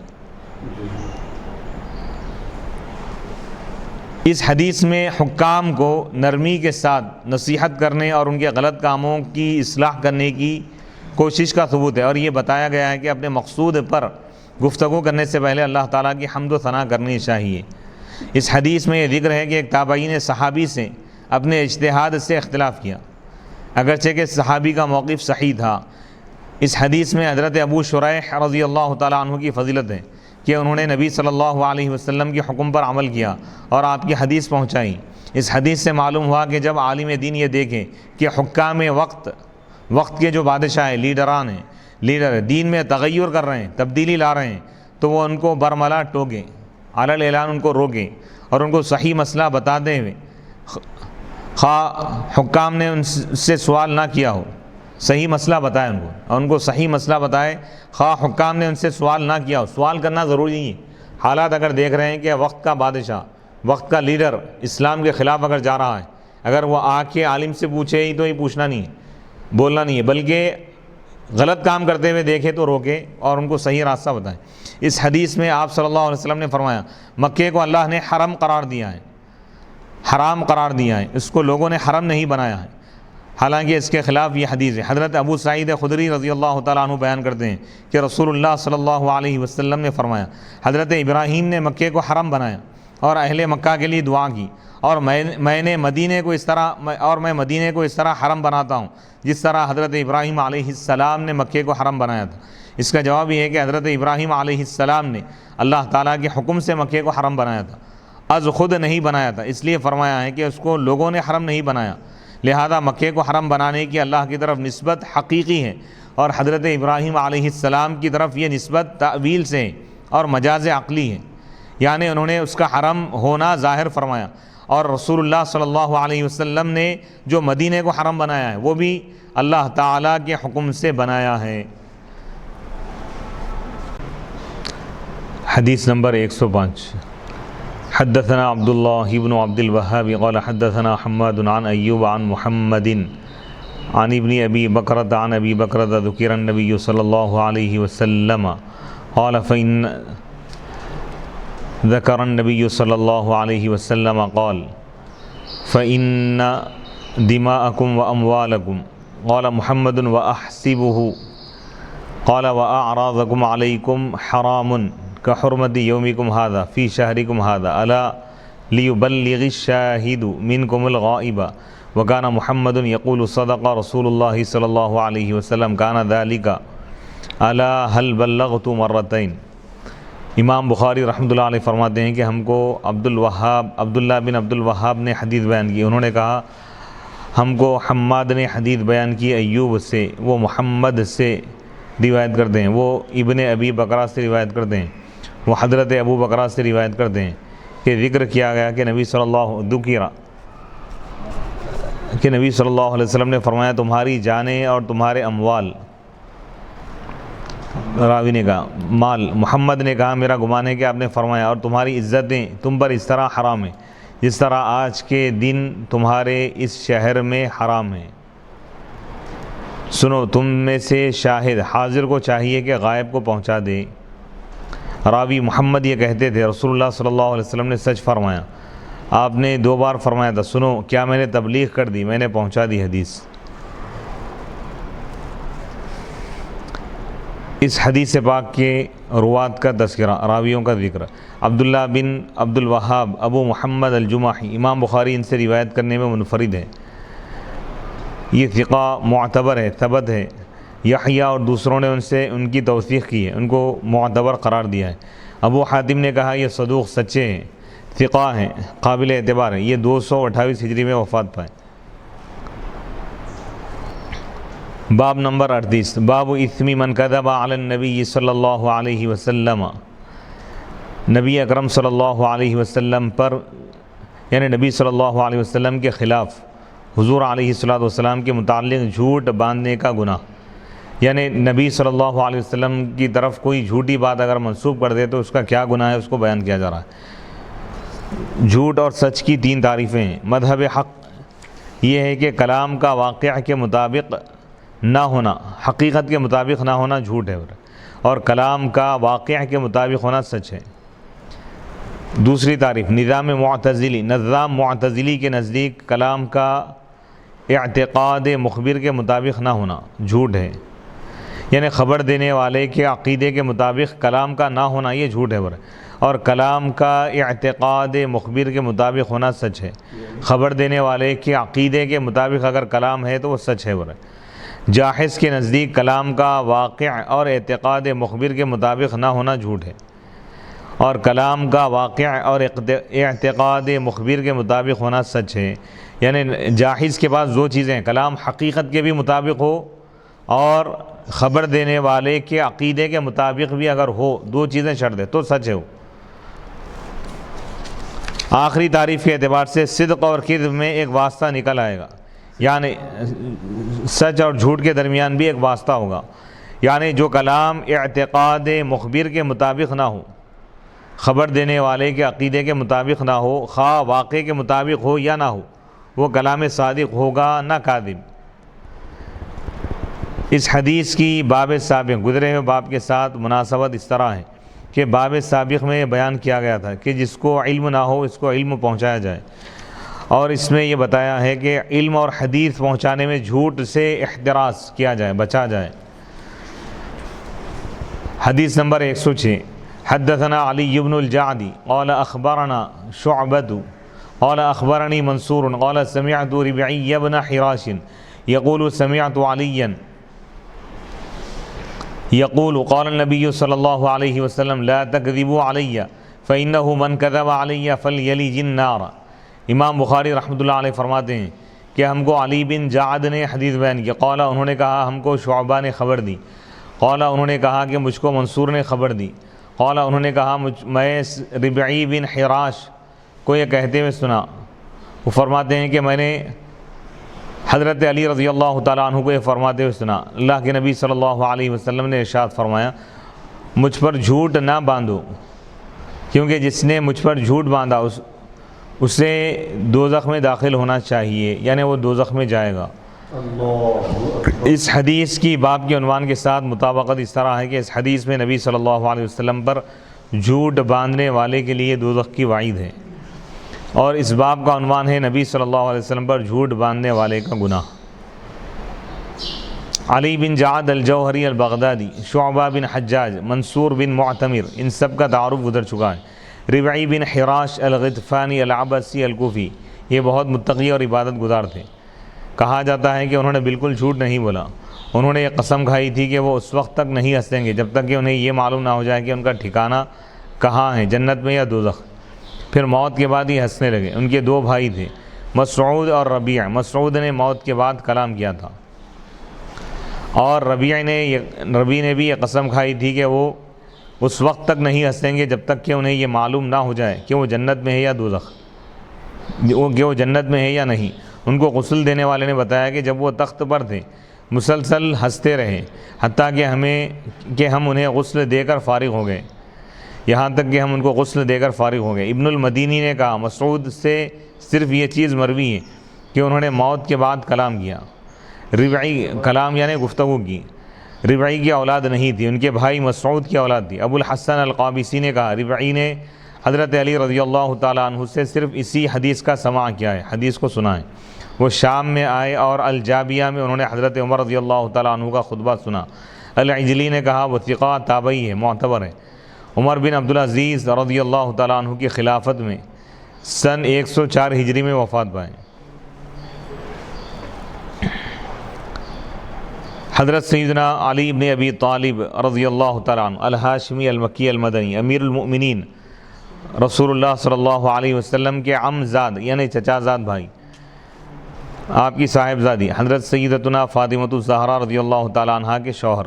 اس حدیث میں حکام کو نرمی کے ساتھ نصیحت کرنے اور ان کے غلط کاموں کی اصلاح کرنے کی کوشش کا ثبوت ہے، اور یہ بتایا گیا ہے کہ اپنے مقصود پر گفتگو کرنے سے پہلے اللہ تعالیٰ کی حمد و ثنا کرنی چاہیے۔ اس حدیث میں یہ ذکر ہے کہ ایک تابعی نے صحابی سے اپنے اجتہاد سے اختلاف کیا، اگرچہ کہ صحابی کا موقف صحیح تھا۔ اس حدیث میں حضرت ابو شریح رضی اللہ تعالیٰ عنہ کی فضیلت ہے کہ انہوں نے نبی صلی اللہ علیہ وسلم کے حکم پر عمل کیا اور آپ کی حدیث پہنچائی۔ اس حدیث سے معلوم ہوا کہ جب عالم دین یہ دیکھیں کہ حکام وقت کے جو بادشاہ لیڈر دین میں تغیر کر رہے ہیں، تبدیلی لا رہے ہیں، تو وہ ان کو برملا ٹوکیں، علی الاعلان ان کو روکیں اور ان کو صحیح مسئلہ بتاتے ہوئے خواہ حکام نے ان سے سوال نہ کیا ہو، صحیح مسئلہ بتائے ان کو، اور ان کو صحیح مسئلہ بتائے، خواہ حکام نے ان سے سوال نہ کیا ہو۔ سوال کرنا ضروری نہیں ہے، حالات اگر دیکھ رہے ہیں کہ وقت کا بادشاہ، وقت کا لیڈر اسلام کے خلاف اگر جا رہا ہے، اگر وہ آ کے عالم سے پوچھے ہی تو یہ پوچھنا نہیں ہے، بولنا نہیں ہے، بلکہ غلط کام کرتے ہوئے دیکھے تو روکے اور ان کو صحیح راستہ بتائیں۔ اس حدیث میں آپ صلی اللہ علیہ وسلم نے فرمایا مکے کو اللہ نے حرم قرار دیا ہے، حرام قرار دیا ہے، اس کو لوگوں نے حرم نہیں بنایا ہے، حالانکہ اس کے خلاف یہ حدیث ہے۔ حضرت ابو سعید خدری رضی اللہ تعالیٰ عنہ بیان کرتے ہیں کہ رسول اللہ صلی اللہ علیہ وسلم نے فرمایا حضرت ابراہیم نے مکے کو حرم بنایا اور اہل مکہ کے لیے دعا کی، اور میں مدینے کو اس طرح حرم بناتا ہوں جس طرح حضرت ابراہیم علیہ السلام نے مکے کو حرم بنایا تھا۔ اس کا جواب یہ ہے کہ حضرت ابراہیم علیہ السلام نے اللہ تعالیٰ کے حکم سے مکے کو حرم بنایا تھا، از خود نہیں بنایا تھا، اس لیے فرمایا ہے کہ اس کو لوگوں نے حرم نہیں بنایا، لہذا مکے کو حرم بنانے کی اللہ کی طرف نسبت حقیقی ہے، اور حضرت ابراہیم علیہ السلام کی طرف یہ نسبت تعویل سے ہے اور مجاز عقلی ہے، یعنی انہوں نے اس کا حرم ہونا ظاہر فرمایا، اور رسول اللہ صلی اللہ علیہ وسلم نے جو مدینے کو حرم بنایا ہے وہ بھی اللہ تعالیٰ کے حکم سے بنایا ہے۔ حدیث نمبر 105 حدثنا عبد الله بن عبد الوهاب قال حدثنا حماد عن ایوب عن محمد عن ابن ابی بکرۃ عن ابی بکرۃ ذکر النبی صلی اللہ علیہ وسلم قال فإن ذکر النبی صلی اللہ علیہ وسلم قال فإن دماءکم واموالکم قال محمد وأحسبه قال وأعراضکم علیکم حرام كحرمة يومكم هذا في شهركم هذا ألا ليبلغ الشاهد منكم الغائب وكان محمد يقول صدق رسول الله صلى الله عليه وسلم كان ذلك ألا هل بلغت مرتين۔ امام بخاری رحمۃ اللہ علیہ فرماتے ہیں کہ ہم کو عبداللہ بن عبد الوہاب نے حدیث بیان کی، انہوں نے کہا ہم کو حماد نے حدیث بیان کی ایوب سے، وہ محمد سے روایت کرتے ہیں، وہ ابن ابی بکرہ سے روایت کرتے ہیں، وہ حضرت ابو بکرہ سے روایت کرتے ہیں کہ ذکر کیا گیا کہ نبی صلی اللہ علیہ وسلم نے فرمایا تمہاری جانیں اور تمہارے اموال، راوی نے کہا مال، محمد نے کہا میرا گمان ہے کہ آپ نے فرمایا اور تمہاری عزتیں تم پر اس طرح حرام ہیں جس طرح آج کے دن تمہارے اس شہر میں حرام ہیں۔ سنو تم میں سے شاہد حاضر کو چاہیے کہ غائب کو پہنچا دے۔ راوی محمد یہ کہتے تھے رسول اللہ صلی اللہ علیہ وسلم نے سچ فرمایا، آپ نے 2 بار فرمایا تھا سنو کیا میں نے تبلیغ کر دی، میں نے پہنچا دی حدیث۔ اس حدیث پاک کے روات کا تذکرہ، راویوں کا ذکر۔ عبداللہ بن عبد الوہاب ابو محمد الجمحی، امام بخاری ان سے روایت کرنے میں منفرد ہے، یہ ثقہ معتبر ہے، ثبت ہے۔ یحییٰ اور دوسروں نے ان کی توثیق کی ہے، ان کو معتبر قرار دیا ہے۔ ابو حاتم نے کہا یہ صدوق سچے ہیں، ثقہ ہیں، قابل اعتبار ہیں، یہ 228 ہجری میں وفات پائے۔ باب نمبر 38 باب اثم من کذب علی النبی صلی اللہ علیہ وسلم، نبی اکرم صلی اللہ علیہ وسلم پر یعنی نبی صلی اللہ علیہ وسلم کے خلاف حضور علیہ السلام کے متعلق جھوٹ باندھنے کا گناہ، یعنی نبی صلی اللہ علیہ وسلم کی طرف کوئی جھوٹی بات اگر منسوب کر دے تو اس کا کیا گناہ ہے، اس کو بیان کیا جا رہا ہے۔ جھوٹ اور سچ کی 3 تعریفیں ہیں۔ مذہب حق یہ ہے کہ کلام کا واقعہ کے مطابق نہ ہونا، حقیقت کے مطابق نہ ہونا جھوٹ ہے، اور کلام کا واقعہ کے مطابق ہونا سچ ہے۔ دوسری تعریف نظام معتزلی کے نزدیک کلام کا اعتقاد مخبر کے مطابق نہ ہونا جھوٹ ہے، یعنی خبر دینے والے کے عقیدے کے مطابق کلام کا نہ ہونا یہ جھوٹ ہے، اور کلام کا اعتقاد مخبر کے مطابق ہونا سچ ہے۔ خبر دینے والے کے عقیدے کے مطابق اگر کلام ہے تو وہ سچ ہے۔ جاحظ کے نزدیک کلام کا واقع اور اعتقاد مخبر کے مطابق نہ ہونا جھوٹ ہے، اور کلام کا واقع اور اعتقاد مخبر کے مطابق ہونا سچ ہے، یعنی جاحظ کے پاس 2 چیزیں ہیں، کلام حقیقت کے بھی مطابق ہو اور خبر دینے والے کے عقیدے کے مطابق بھی اگر ہو، 2 چیزیں شرط ہے تو سچ ہے وہ۔ آخری تعریف کے اعتبار سے صدق اور کذب میں ایک واسطہ نکل آئے گا، یعنی سچ اور جھوٹ کے درمیان بھی ایک واسطہ ہوگا، یعنی جو کلام اعتقاد مخبر کے مطابق نہ ہو، خبر دینے والے کے عقیدے کے مطابق نہ ہو، خواہ واقع کے مطابق ہو یا نہ ہو، وہ کلام صادق ہوگا نہ کاذب۔ اس حدیث کی باب سابق گزرے ہوئے باب کے ساتھ مناسبت اس طرح ہے کہ باب سابق میں بیان کیا گیا تھا کہ جس کو علم نہ ہو اس کو علم پہنچایا جائے، اور اس میں یہ بتایا ہے کہ علم اور حدیث پہنچانے میں جھوٹ سے احتراز کیا جائے، بچا جائے۔ حدیث نمبر 106، حدثنا علی بن الجعدی قال اخبرنا شعبۃ قال اخبرنی منصور قال سمعت ربعی بن حراش یقول سمعت علیا یقول قال النبی صلی اللہ علیہ وسلم لا تکذبوا علی فإنه من کذب علی فلیلج النار۔ امام بخاری رحمۃ اللہ علیہ فرماتے ہیں کہ ہم کو علی بن جعد نے حدیث بیان کی، قال انہوں نے کہا ہم کو شعبہ نے خبر دی، قال انہوں نے کہا کہ مجھ کو منصور نے خبر دی، قال انہوں نے کہا میں ربعی بن حراش کو یہ کہتے ہوئے سنا، وہ فرماتے ہیں کہ میں نے حضرت علی رضی اللہ تعالیٰ عنہ کو یہ فرماتے ہوئے سنا، اللہ کے نبی صلی اللہ علیہ وسلم نے ارشاد فرمایا مجھ پر جھوٹ نہ باندھو، کیونکہ جس نے مجھ پر جھوٹ باندھا اسے دوزخ میں داخل ہونا چاہیے، یعنی وہ دوزخ میں جائے گا۔ اس حدیث کی باب کے عنوان کے ساتھ مطابقت اس طرح ہے کہ اس حدیث میں نبی صلی اللہ علیہ وسلم پر جھوٹ باندھنے والے کے لیے دوزخ کی وعید ہے، اور اس باب کا عنوان ہے نبی صلی اللہ علیہ وسلم پر جھوٹ باندھنے والے کا گناہ۔ علی بن جعد الجوہری البغدادی، شعبہ بن حجاج، منصور بن معتمر، ان سب کا تعارف گزر چکا ہے۔ ربعی بن حراش الغطفانی العبسی الکوفی، یہ بہت متقی اور عبادت گزار تھے، کہا جاتا ہے کہ انہوں نے بالکل جھوٹ نہیں بولا، انہوں نے یہ قسم کھائی تھی کہ وہ اس وقت تک نہیں ہنسیں گے جب تک کہ انہیں یہ معلوم نہ ہو جائے کہ ان کا ٹھکانہ کہاں ہے، جنت میں یا دوزخ۔ پھر موت کے بعد ہی ہنسنے لگے۔ ان کے 2 بھائی تھے، مسعود اور ربیع۔ مسعود نے موت کے بعد کلام کیا تھا، اور ربیع نے بھی یہ قسم کھائی تھی کہ وہ اس وقت تک نہیں ہنسیں گے جب تک کہ انہیں یہ معلوم نہ ہو جائے کہ وہ جنت میں ہے یا دوزخ، کہ وہ جنت میں ہے یا نہیں۔ ان کو غسل دینے والے نے بتایا کہ جب وہ تخت پر تھے مسلسل ہنستے رہے، حتیٰ کہ ہم انہیں غسل دے کر فارغ ہو گئے، یہاں تک کہ ہم ان کو غسل دے کر فارغ ہو گئے۔ ابن المدینی نے کہا مسعود سے صرف یہ چیز مروی ہے کہ انہوں نے موت کے بعد کلام کیا۔ ربعی کلام یعنی گفتگو کی۔ ربعی کی اولاد نہیں تھی، ان کے بھائی مسعود کی اولاد تھی۔ ابو الحسن القابسی نے کہا ربعی نے حضرت علی رضی اللہ تعالیٰ عنہ سے صرف اسی حدیث کا سماع کیا ہے، حدیث کو سنا ہے۔ وہ شام میں آئے اور الجابیہ میں انہوں نے حضرت عمر رضی اللہ تعالیٰ عنہ کا خطبہ سنا۔ العجلی نے کہا وہ ثقہ تابعی ہے، معتبر ہے۔ عمر بن عبدالعزیز رضی اللہ تعالیٰ عنہ کی خلافت میں سن 104 ہجری میں وفات پائے۔ حضرت سیدنا علی بن ابی طالب رضی اللہ تعالیٰ عنہ الہاشمی المکی المدنی امیر المؤمنین رسول اللہ صلی اللہ علیہ وسلم کے عم زاد یعنی چچا زاد بھائی، آپ کی صاحبزادی حضرت سیدتنا فاطمۃ الزہرا رضی اللہ تعالیٰ عنہ کے شوہر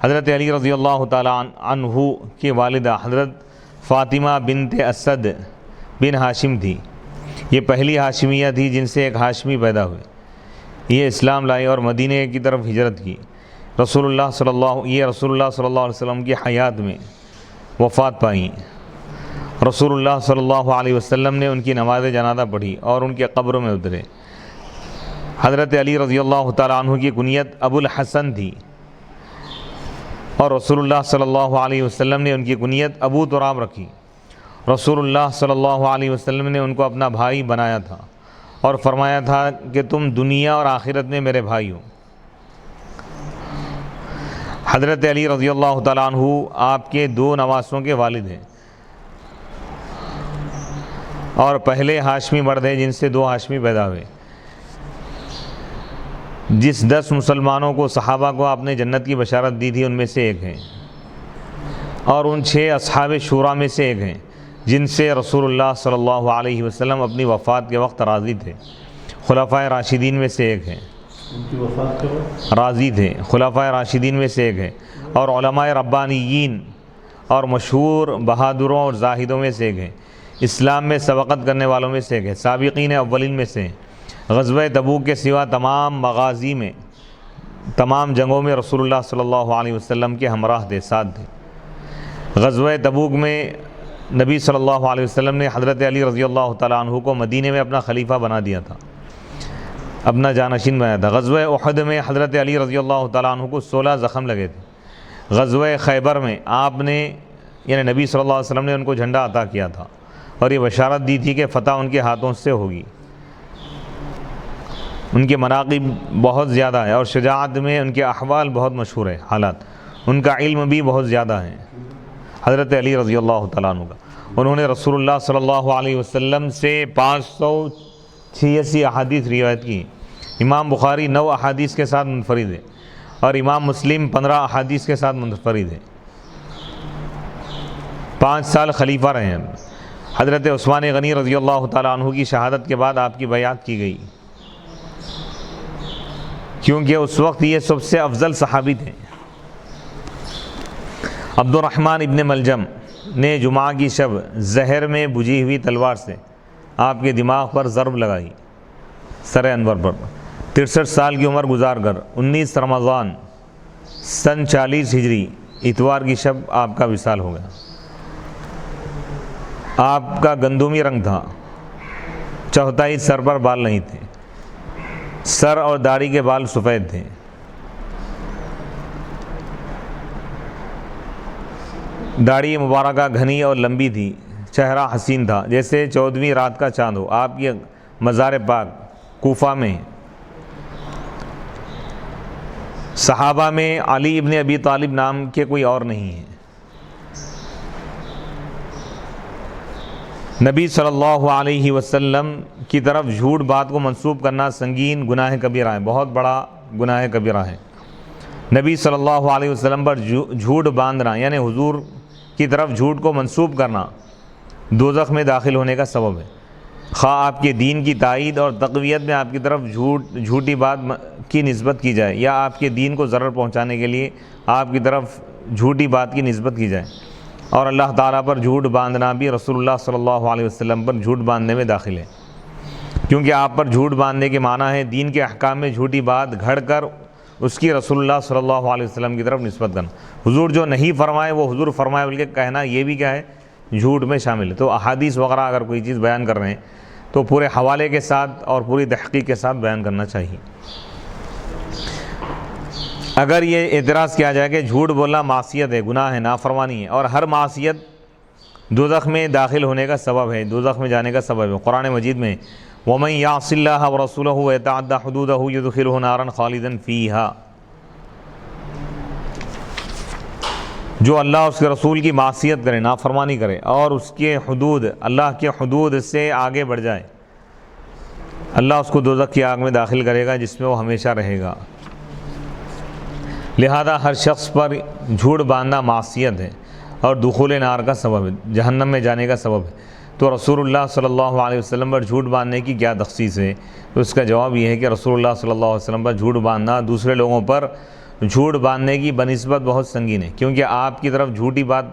حضرت علی رضی اللہ تعالیٰ عنہ کی والدہ حضرت فاطمہ بنت اسد بن ہاشم تھی۔ یہ پہلی ہاشمیہ تھی جن سے ایک ہاشمی پیدا ہوئے۔ یہ اسلام لائی اور مدینہ کی طرف ہجرت کی۔ رسول اللہ صلی اللہ علیہ وسلم کی حیات میں وفات پائیں۔ رسول اللہ صلی اللہ علیہ وسلم نے ان کی نماز جنازہ پڑھی اور ان کے قبر میں اترے۔ حضرت علی رضی اللہ تعالیٰ عنہ کی کنیت ابو الحسن تھی، اور رسول اللہ صلی اللہ علیہ وسلم نے ان کی کنیت ابو تراب رکھی۔ رسول اللہ صلی اللہ علیہ وسلم نے ان کو اپنا بھائی بنایا تھا اور فرمایا تھا کہ تم دنیا اور آخرت میں میرے بھائی ہو۔ حضرت علی رضی اللہ تعالیٰ عنہ آپ کے 2 نواسوں کے والد ہیں اور پہلے ہاشمی مرد ہیں جن سے 2 ہاشمی پیدا ہوئے۔ جس 10 مسلمانوں کو صحابہ کو آپ نے جنت کی بشارت دی تھی ان میں سے ایک ہیں، اور ان 6 اصحاب شورا میں سے ایک ہیں جن سے رسول اللہ صلی اللہ علیہ وسلم اپنی وفات کے وقت راضی تھے۔ خلفائے راشدین میں سے ایک ہیں، ان کی وفات کے وقت راضی تھے، خلفائے راشدین میں سے ایک ہیں، اور علماء ربانیین اور مشہور بہادروں اور زاہدوں میں سے ایک ہیں۔ اسلام میں سبقت کرنے والوں میں سے ایک ہے، سابقین اولین میں سے ہیں۔ غزوہ تبوک کے سوا تمام مغازی میں، تمام جنگوں میں رسول اللہ صلی اللہ علیہ وسلم کے ہمراہ تھے، ساتھ تھے۔ غزوہ تبوک میں نبی صلی اللہ علیہ وسلم نے حضرت علی رضی اللہ تعالیٰ عنہ کو مدینے میں اپنا خلیفہ بنا دیا تھا، اپنا جانشین بنایا تھا۔ غزوہ احد میں حضرت علی رضی اللہ تعالیٰ عنہ کو 16 زخم لگے تھے۔ غزوہ خیبر میں آپ نے یعنی نبی صلی اللہ علیہ وسلم نے ان کو جھنڈا عطا کیا تھا اور یہ بشارت دی تھی کہ فتح ان کے ہاتھوں سے ہوگی۔ ان کے مناقب بہت زیادہ ہے اور شجاعت میں ان کے احوال بہت مشہور ہے، حالات۔ ان کا علم بھی بہت زیادہ ہے حضرت علی رضی اللہ تعالیٰ عنہ کا۔ انہوں نے رسول اللہ صلی اللہ علیہ وسلم سے 586 احادیث روایت کی۔ امام بخاری 9 احادیث کے ساتھ منفرد ہے اور امام مسلم 15 احادیث کے ساتھ منفرد ہے۔ 5 سال خلیفہ رہے ہیں۔ حضرت عثمان غنی رضی اللہ تعالیٰ عنہ کی شہادت کے بعد آپ کی بیعت کی گئی، کیونکہ اس وقت یہ سب سے افضل صحابی تھے۔ عبد الرحمن ابن ملجم نے جمعہ کی شب زہر میں بجھی ہوئی تلوار سے آپ کے دماغ پر ضرب لگائی، سر انور پر۔ 63 سال کی عمر گزار کر 19 رمضان سن 40 ہجری اتوار کی شب آپ کا وصال ہو گیا۔ آپ کا گندمی رنگ تھا، چوتھائی سر پر بال نہیں تھے، سر اور داڑھی کے بال سفید تھے۔ داڑھی مبارکہ گھنی اور لمبی تھی، چہرہ حسین تھا جیسے 14ویں رات کا چاند ہو۔ آپ کی مزار پاک کوفہ میں۔ صحابہ میں علی ابن ابی طالب نام کے کوئی اور نہیں ہیں۔ نبی صلی اللہ علیہ وسلم کی طرف جھوٹ بات کو منسوب کرنا سنگین گناہ کبیرہ ہے، بہت بڑا گناہ کبیرہ ہے۔ نبی صلی اللہ علیہ وسلم پر جھوٹ باندھنا یعنی حضور کی طرف جھوٹ کو منسوب کرنا دوزخ میں داخل ہونے کا سبب ہے۔ خواہ آپ کے دین کی تائید اور تقویت میں آپ کی طرف جھوٹی بات کی نسبت کی جائے یا آپ کے دین کو ضرر پہنچانے کے لیے آپ کی طرف جھوٹی بات کی نسبت کی جائے، اور اللہ تعالیٰ پر جھوٹ باندھنا بھی رسول اللہ صلی اللہ علیہ وسلم پر جھوٹ باندھنے میں داخل ہے، کیونکہ آپ پر جھوٹ باندھنے کے معنی ہے دین کے احکام میں جھوٹی بات گھڑ کر اس کی رسول اللہ صلی اللہ علیہ وسلم کی طرف نسبت کرنا۔ حضور جو نہیں فرمائے وہ حضور فرمائے بلکہ کہنا یہ بھی کیا ہے، جھوٹ میں شامل ہے۔ تو احادیث وغیرہ اگر کوئی چیز بیان کر رہے ہیں تو پورے حوالے کے ساتھ اور پوری تحقیق کے ساتھ بیان کرنا چاہیے۔ اگر یہ اعتراض کیا جائے کہ جھوٹ بولنا معصیت ہے، گناہ ہے، نافرمانی ہے، اور ہر معصیت دوزخ میں داخل ہونے کا سبب ہے، دوزخ میں جانے کا سبب ہے۔ قرآن مجید میں وَمَن يَعْصِ اللَّهَ وَرَسُولَهُ وَيَتَعَدَّ حُدُودَهُ يُدْخِلْهُ نَارًا خَالِدًا فِيهَا، جو اللہ اس کے رسول کی معصیت کرے، نافرمانی کرے اور اس کے حدود، اللہ کے حدود سے آگے بڑھ جائے، اللہ اس کو دوزخ کی آگ میں داخل کرے گا جس میں وہ ہمیشہ رہے گا۔ لہذا ہر شخص پر جھوٹ باندھنا معصیت ہے اور دخول نار کا سبب ہے، جہنم میں جانے کا سبب ہے۔ تو رسول اللہ صلی اللہ علیہ وسلم پر جھوٹ باندھنے کی کیا تخصیص ہے؟ تو اس کا جواب یہ ہے کہ رسول اللہ صلی اللہ علیہ وسلم پر جھوٹ باندھنا دوسرے لوگوں پر جھوٹ باندھنے کی بنسبت بہت سنگین ہے، کیونکہ آپ کی طرف جھوٹی بات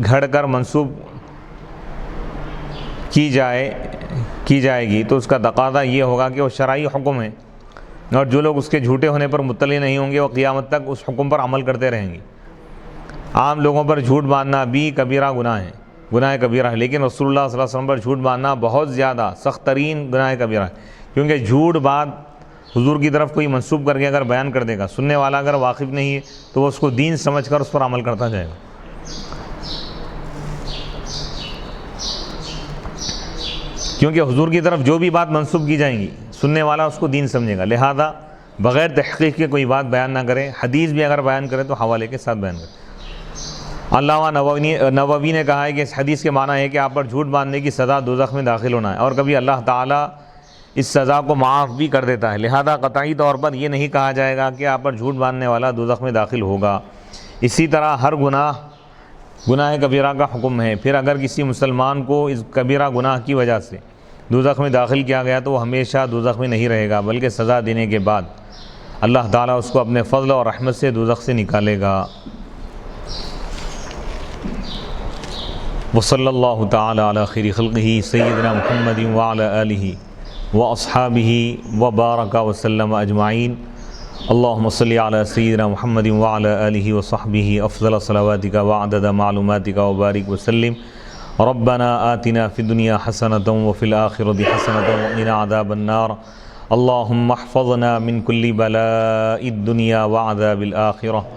گھڑ کر منسوب کی جائے گی تو اس کا تقاضا یہ ہوگا کہ وہ شرعی حکم ہے، اور جو لوگ اس کے جھوٹے ہونے پر مطلع نہیں ہوں گے وہ قیامت تک اس حکم پر عمل کرتے رہیں گے۔ عام لوگوں پر جھوٹ باندھنا بھی کبیرہ گناہ ہے، گناہ کبیرہ ہے، لیکن رسول اللہ صلی اللہ علیہ وسلم پر جھوٹ باندھنا بہت زیادہ سخت ترین گناہ کبیرہ ہے، کیونکہ جھوٹ بات حضور کی طرف کوئی منسوب کر کے اگر بیان کر دے گا، سننے والا اگر واقف نہیں ہے تو وہ اس کو دین سمجھ کر اس پر عمل کرتا جائے گا۔ کیونکہ حضور کی طرف جو بھی بات منسوب کی جائیں گی سننے والا اس کو دین سمجھے گا، لہذا بغیر تحقیق کے کوئی بات بیان نہ کرے، حدیث بھی اگر بیان کرے تو حوالے کے ساتھ بیان کرے۔ علامہ نووی نے کہا ہے کہ اس حدیث کے معنی ہے کہ آپ پر جھوٹ باندھنے کی سزا دوزخ میں داخل ہونا ہے، اور کبھی اللہ تعالیٰ اس سزا کو معاف بھی کر دیتا ہے، لہذا قطعی طور پر یہ نہیں کہا جائے گا کہ آپ پر جھوٹ باندھنے والا دوزخ میں داخل ہوگا۔ اسی طرح ہر گناہ کبیرہ کا حکم ہے، پھر اگر کسی مسلمان کو اس کبیرہ گناہ کی وجہ سے دوزخ میں داخل کیا گیا تو وہ ہمیشہ دوزخ میں نہیں رہے گا، بلکہ سزا دینے کے بعد اللہ تعالیٰ اس کو اپنے فضل اور رحمت سے دوزخ سے نکالے گا۔ وصلی اللہ تعالی علی خیر خلقہ سیدنا محمد وعلی آلہ واصحابہ وبارک وسلم اجمعین۔ اللہم صلی علی سیدنا محمد وعلی آلہ وصحبہ افضل صلواتک وعدد معلوماتک وبارک وسلم۔ ربنا آتنا فی الدنیا حسنۃ وفی الآخرۃ حسنۃ وقنا عذاب النار۔ اللہم احفظنا من کل بلاء الدنیا وعذاب الآخرہ۔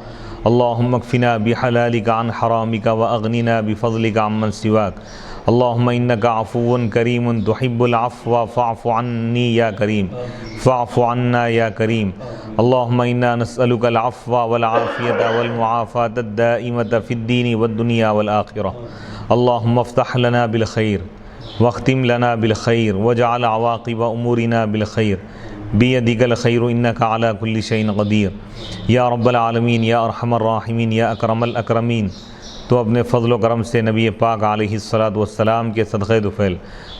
اللہم اکفنا بحلالک عن حرامک واغننا بفضلک عمن سواک۔ اللہم انک عفو کریم تحب العفو فاعف عنی یا کریم، فاعف عنا یا کریم۔ اللہم انا نسألک العفو والعافیۃ والمعافاۃ الدائمۃ فی الدین والدنیا والآخرہ۔ اللہم افتح لنا بالخیر واختم لنا بالخیر واجعل عواقب امورنا بالخیر، بیدک الخیر انک علی کل شیء قدیر۔ یا رب العالمین، یا ارحم الراحمین، یا اکرم الاکرمین، تو اپنے فضل و کرم سے نبی پاک علیہ الصلاۃ والسلام کے صدقے دفعل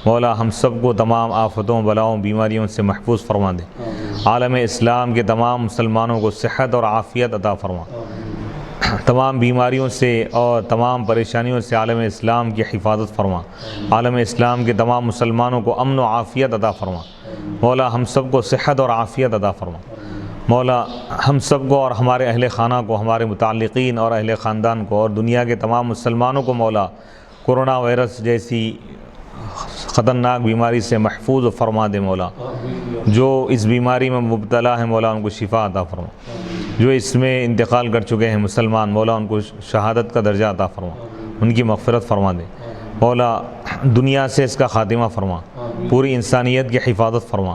مولا ہم سب کو تمام آفتوں بلاؤں بیماریوں سے محفوظ فرما دے۔ عالم اسلام کے تمام مسلمانوں کو صحت اور عافیت عطا فرما، تمام بیماریوں سے اور تمام پریشانیوں سے عالم اسلام کی حفاظت فرما، عالم اسلام کے تمام مسلمانوں کو امن و عافیت عطا فرما۔ مولا ہم سب کو صحت اور عافیت عطا فرما۔ مولا ہم سب کو اور ہمارے اہل خانہ کو، ہمارے متعلقین اور اہل خاندان کو اور دنیا کے تمام مسلمانوں کو مولا کورونا وائرس جیسی خطرناک بیماری سے محفوظ فرما دے۔ مولا جو اس بیماری میں مبتلا ہیں مولا ان کو شفا عطا فرما، جو اس میں انتقال کر چکے ہیں مسلمان مولا ان کو شہادت کا درجہ عطا فرما، ان کی مغفرت فرما دے۔ مولا دنیا سے اس کا خاتمہ فرما، پوری انسانیت کی حفاظت فرما،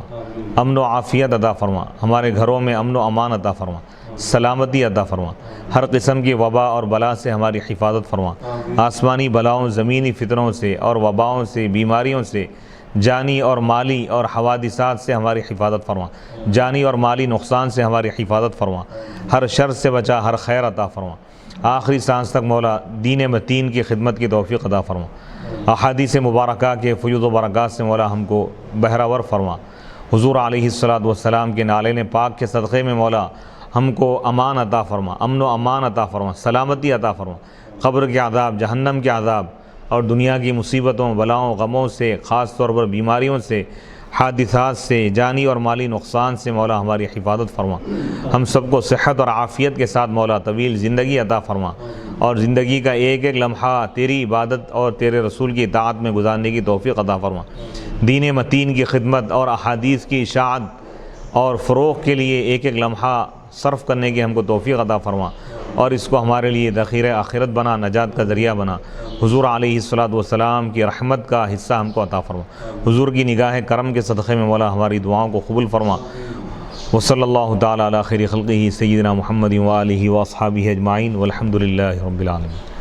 امن و عافیت عطا فرما، ہمارے گھروں میں امن و امان عطا فرما، سلامتی عطا فرما، ہر قسم کی وبا اور بلا سے ہماری حفاظت فرما، آسمانی بلاؤں، زمینی فتنوں سے اور وباؤں سے، بیماریوں سے، جانی اور مالی اور حوادثات سے ہماری حفاظت فرما، جانی اور مالی نقصان سے ہماری حفاظت فرما، ہر شر سے بچا، ہر خیر عطا فرما، آخری سانس تک مولا دین متین کی خدمت کی توفیق عطا فرما، احادیث مبارکہ کے فیوض و برکات سے مولا ہم کو بہرور فرما۔ حضور علیہ الصلاۃ والسلام کے نالین پاک کے صدقے میں مولا ہم کو امان عطا فرما، امن و امان عطا فرما، سلامتی عطا فرما، قبر کے عذاب، جہنم کے عذاب اور دنیا کی مصیبتوں، بلاؤں، غموں سے، خاص طور پر بیماریوں سے، حادثات سے، جانی اور مالی نقصان سے مولا ہماری حفاظت فرما۔ ہم سب کو صحت اور عافیت کے ساتھ مولا طویل زندگی عطا فرما، اور زندگی کا ایک ایک لمحہ تیری عبادت اور تیرے رسول کی اطاعت میں گزارنے کی توفیق عطا فرما۔ دین متین کی خدمت اور احادیث کی اشاعت اور فروغ کے لیے ایک ایک لمحہ صرف کرنے کی ہم کو توفیق عطا فرما، اور اس کو ہمارے لیے ذخیرہ آخرت بنا، نجات کا ذریعہ بنا۔ حضور علیہ الصلاۃ والسلام کی رحمت کا حصہ ہم کو عطا فرما، حضور کی نگاہ کرم کے صدقے میں مولا ہماری دعاؤں کو قبول فرما۔ وصلی اللہ تعالی علی خیر خلقہ سیدنا محمد وآلہ واصحابہ اجمعین والحمد للہ رب العالمین۔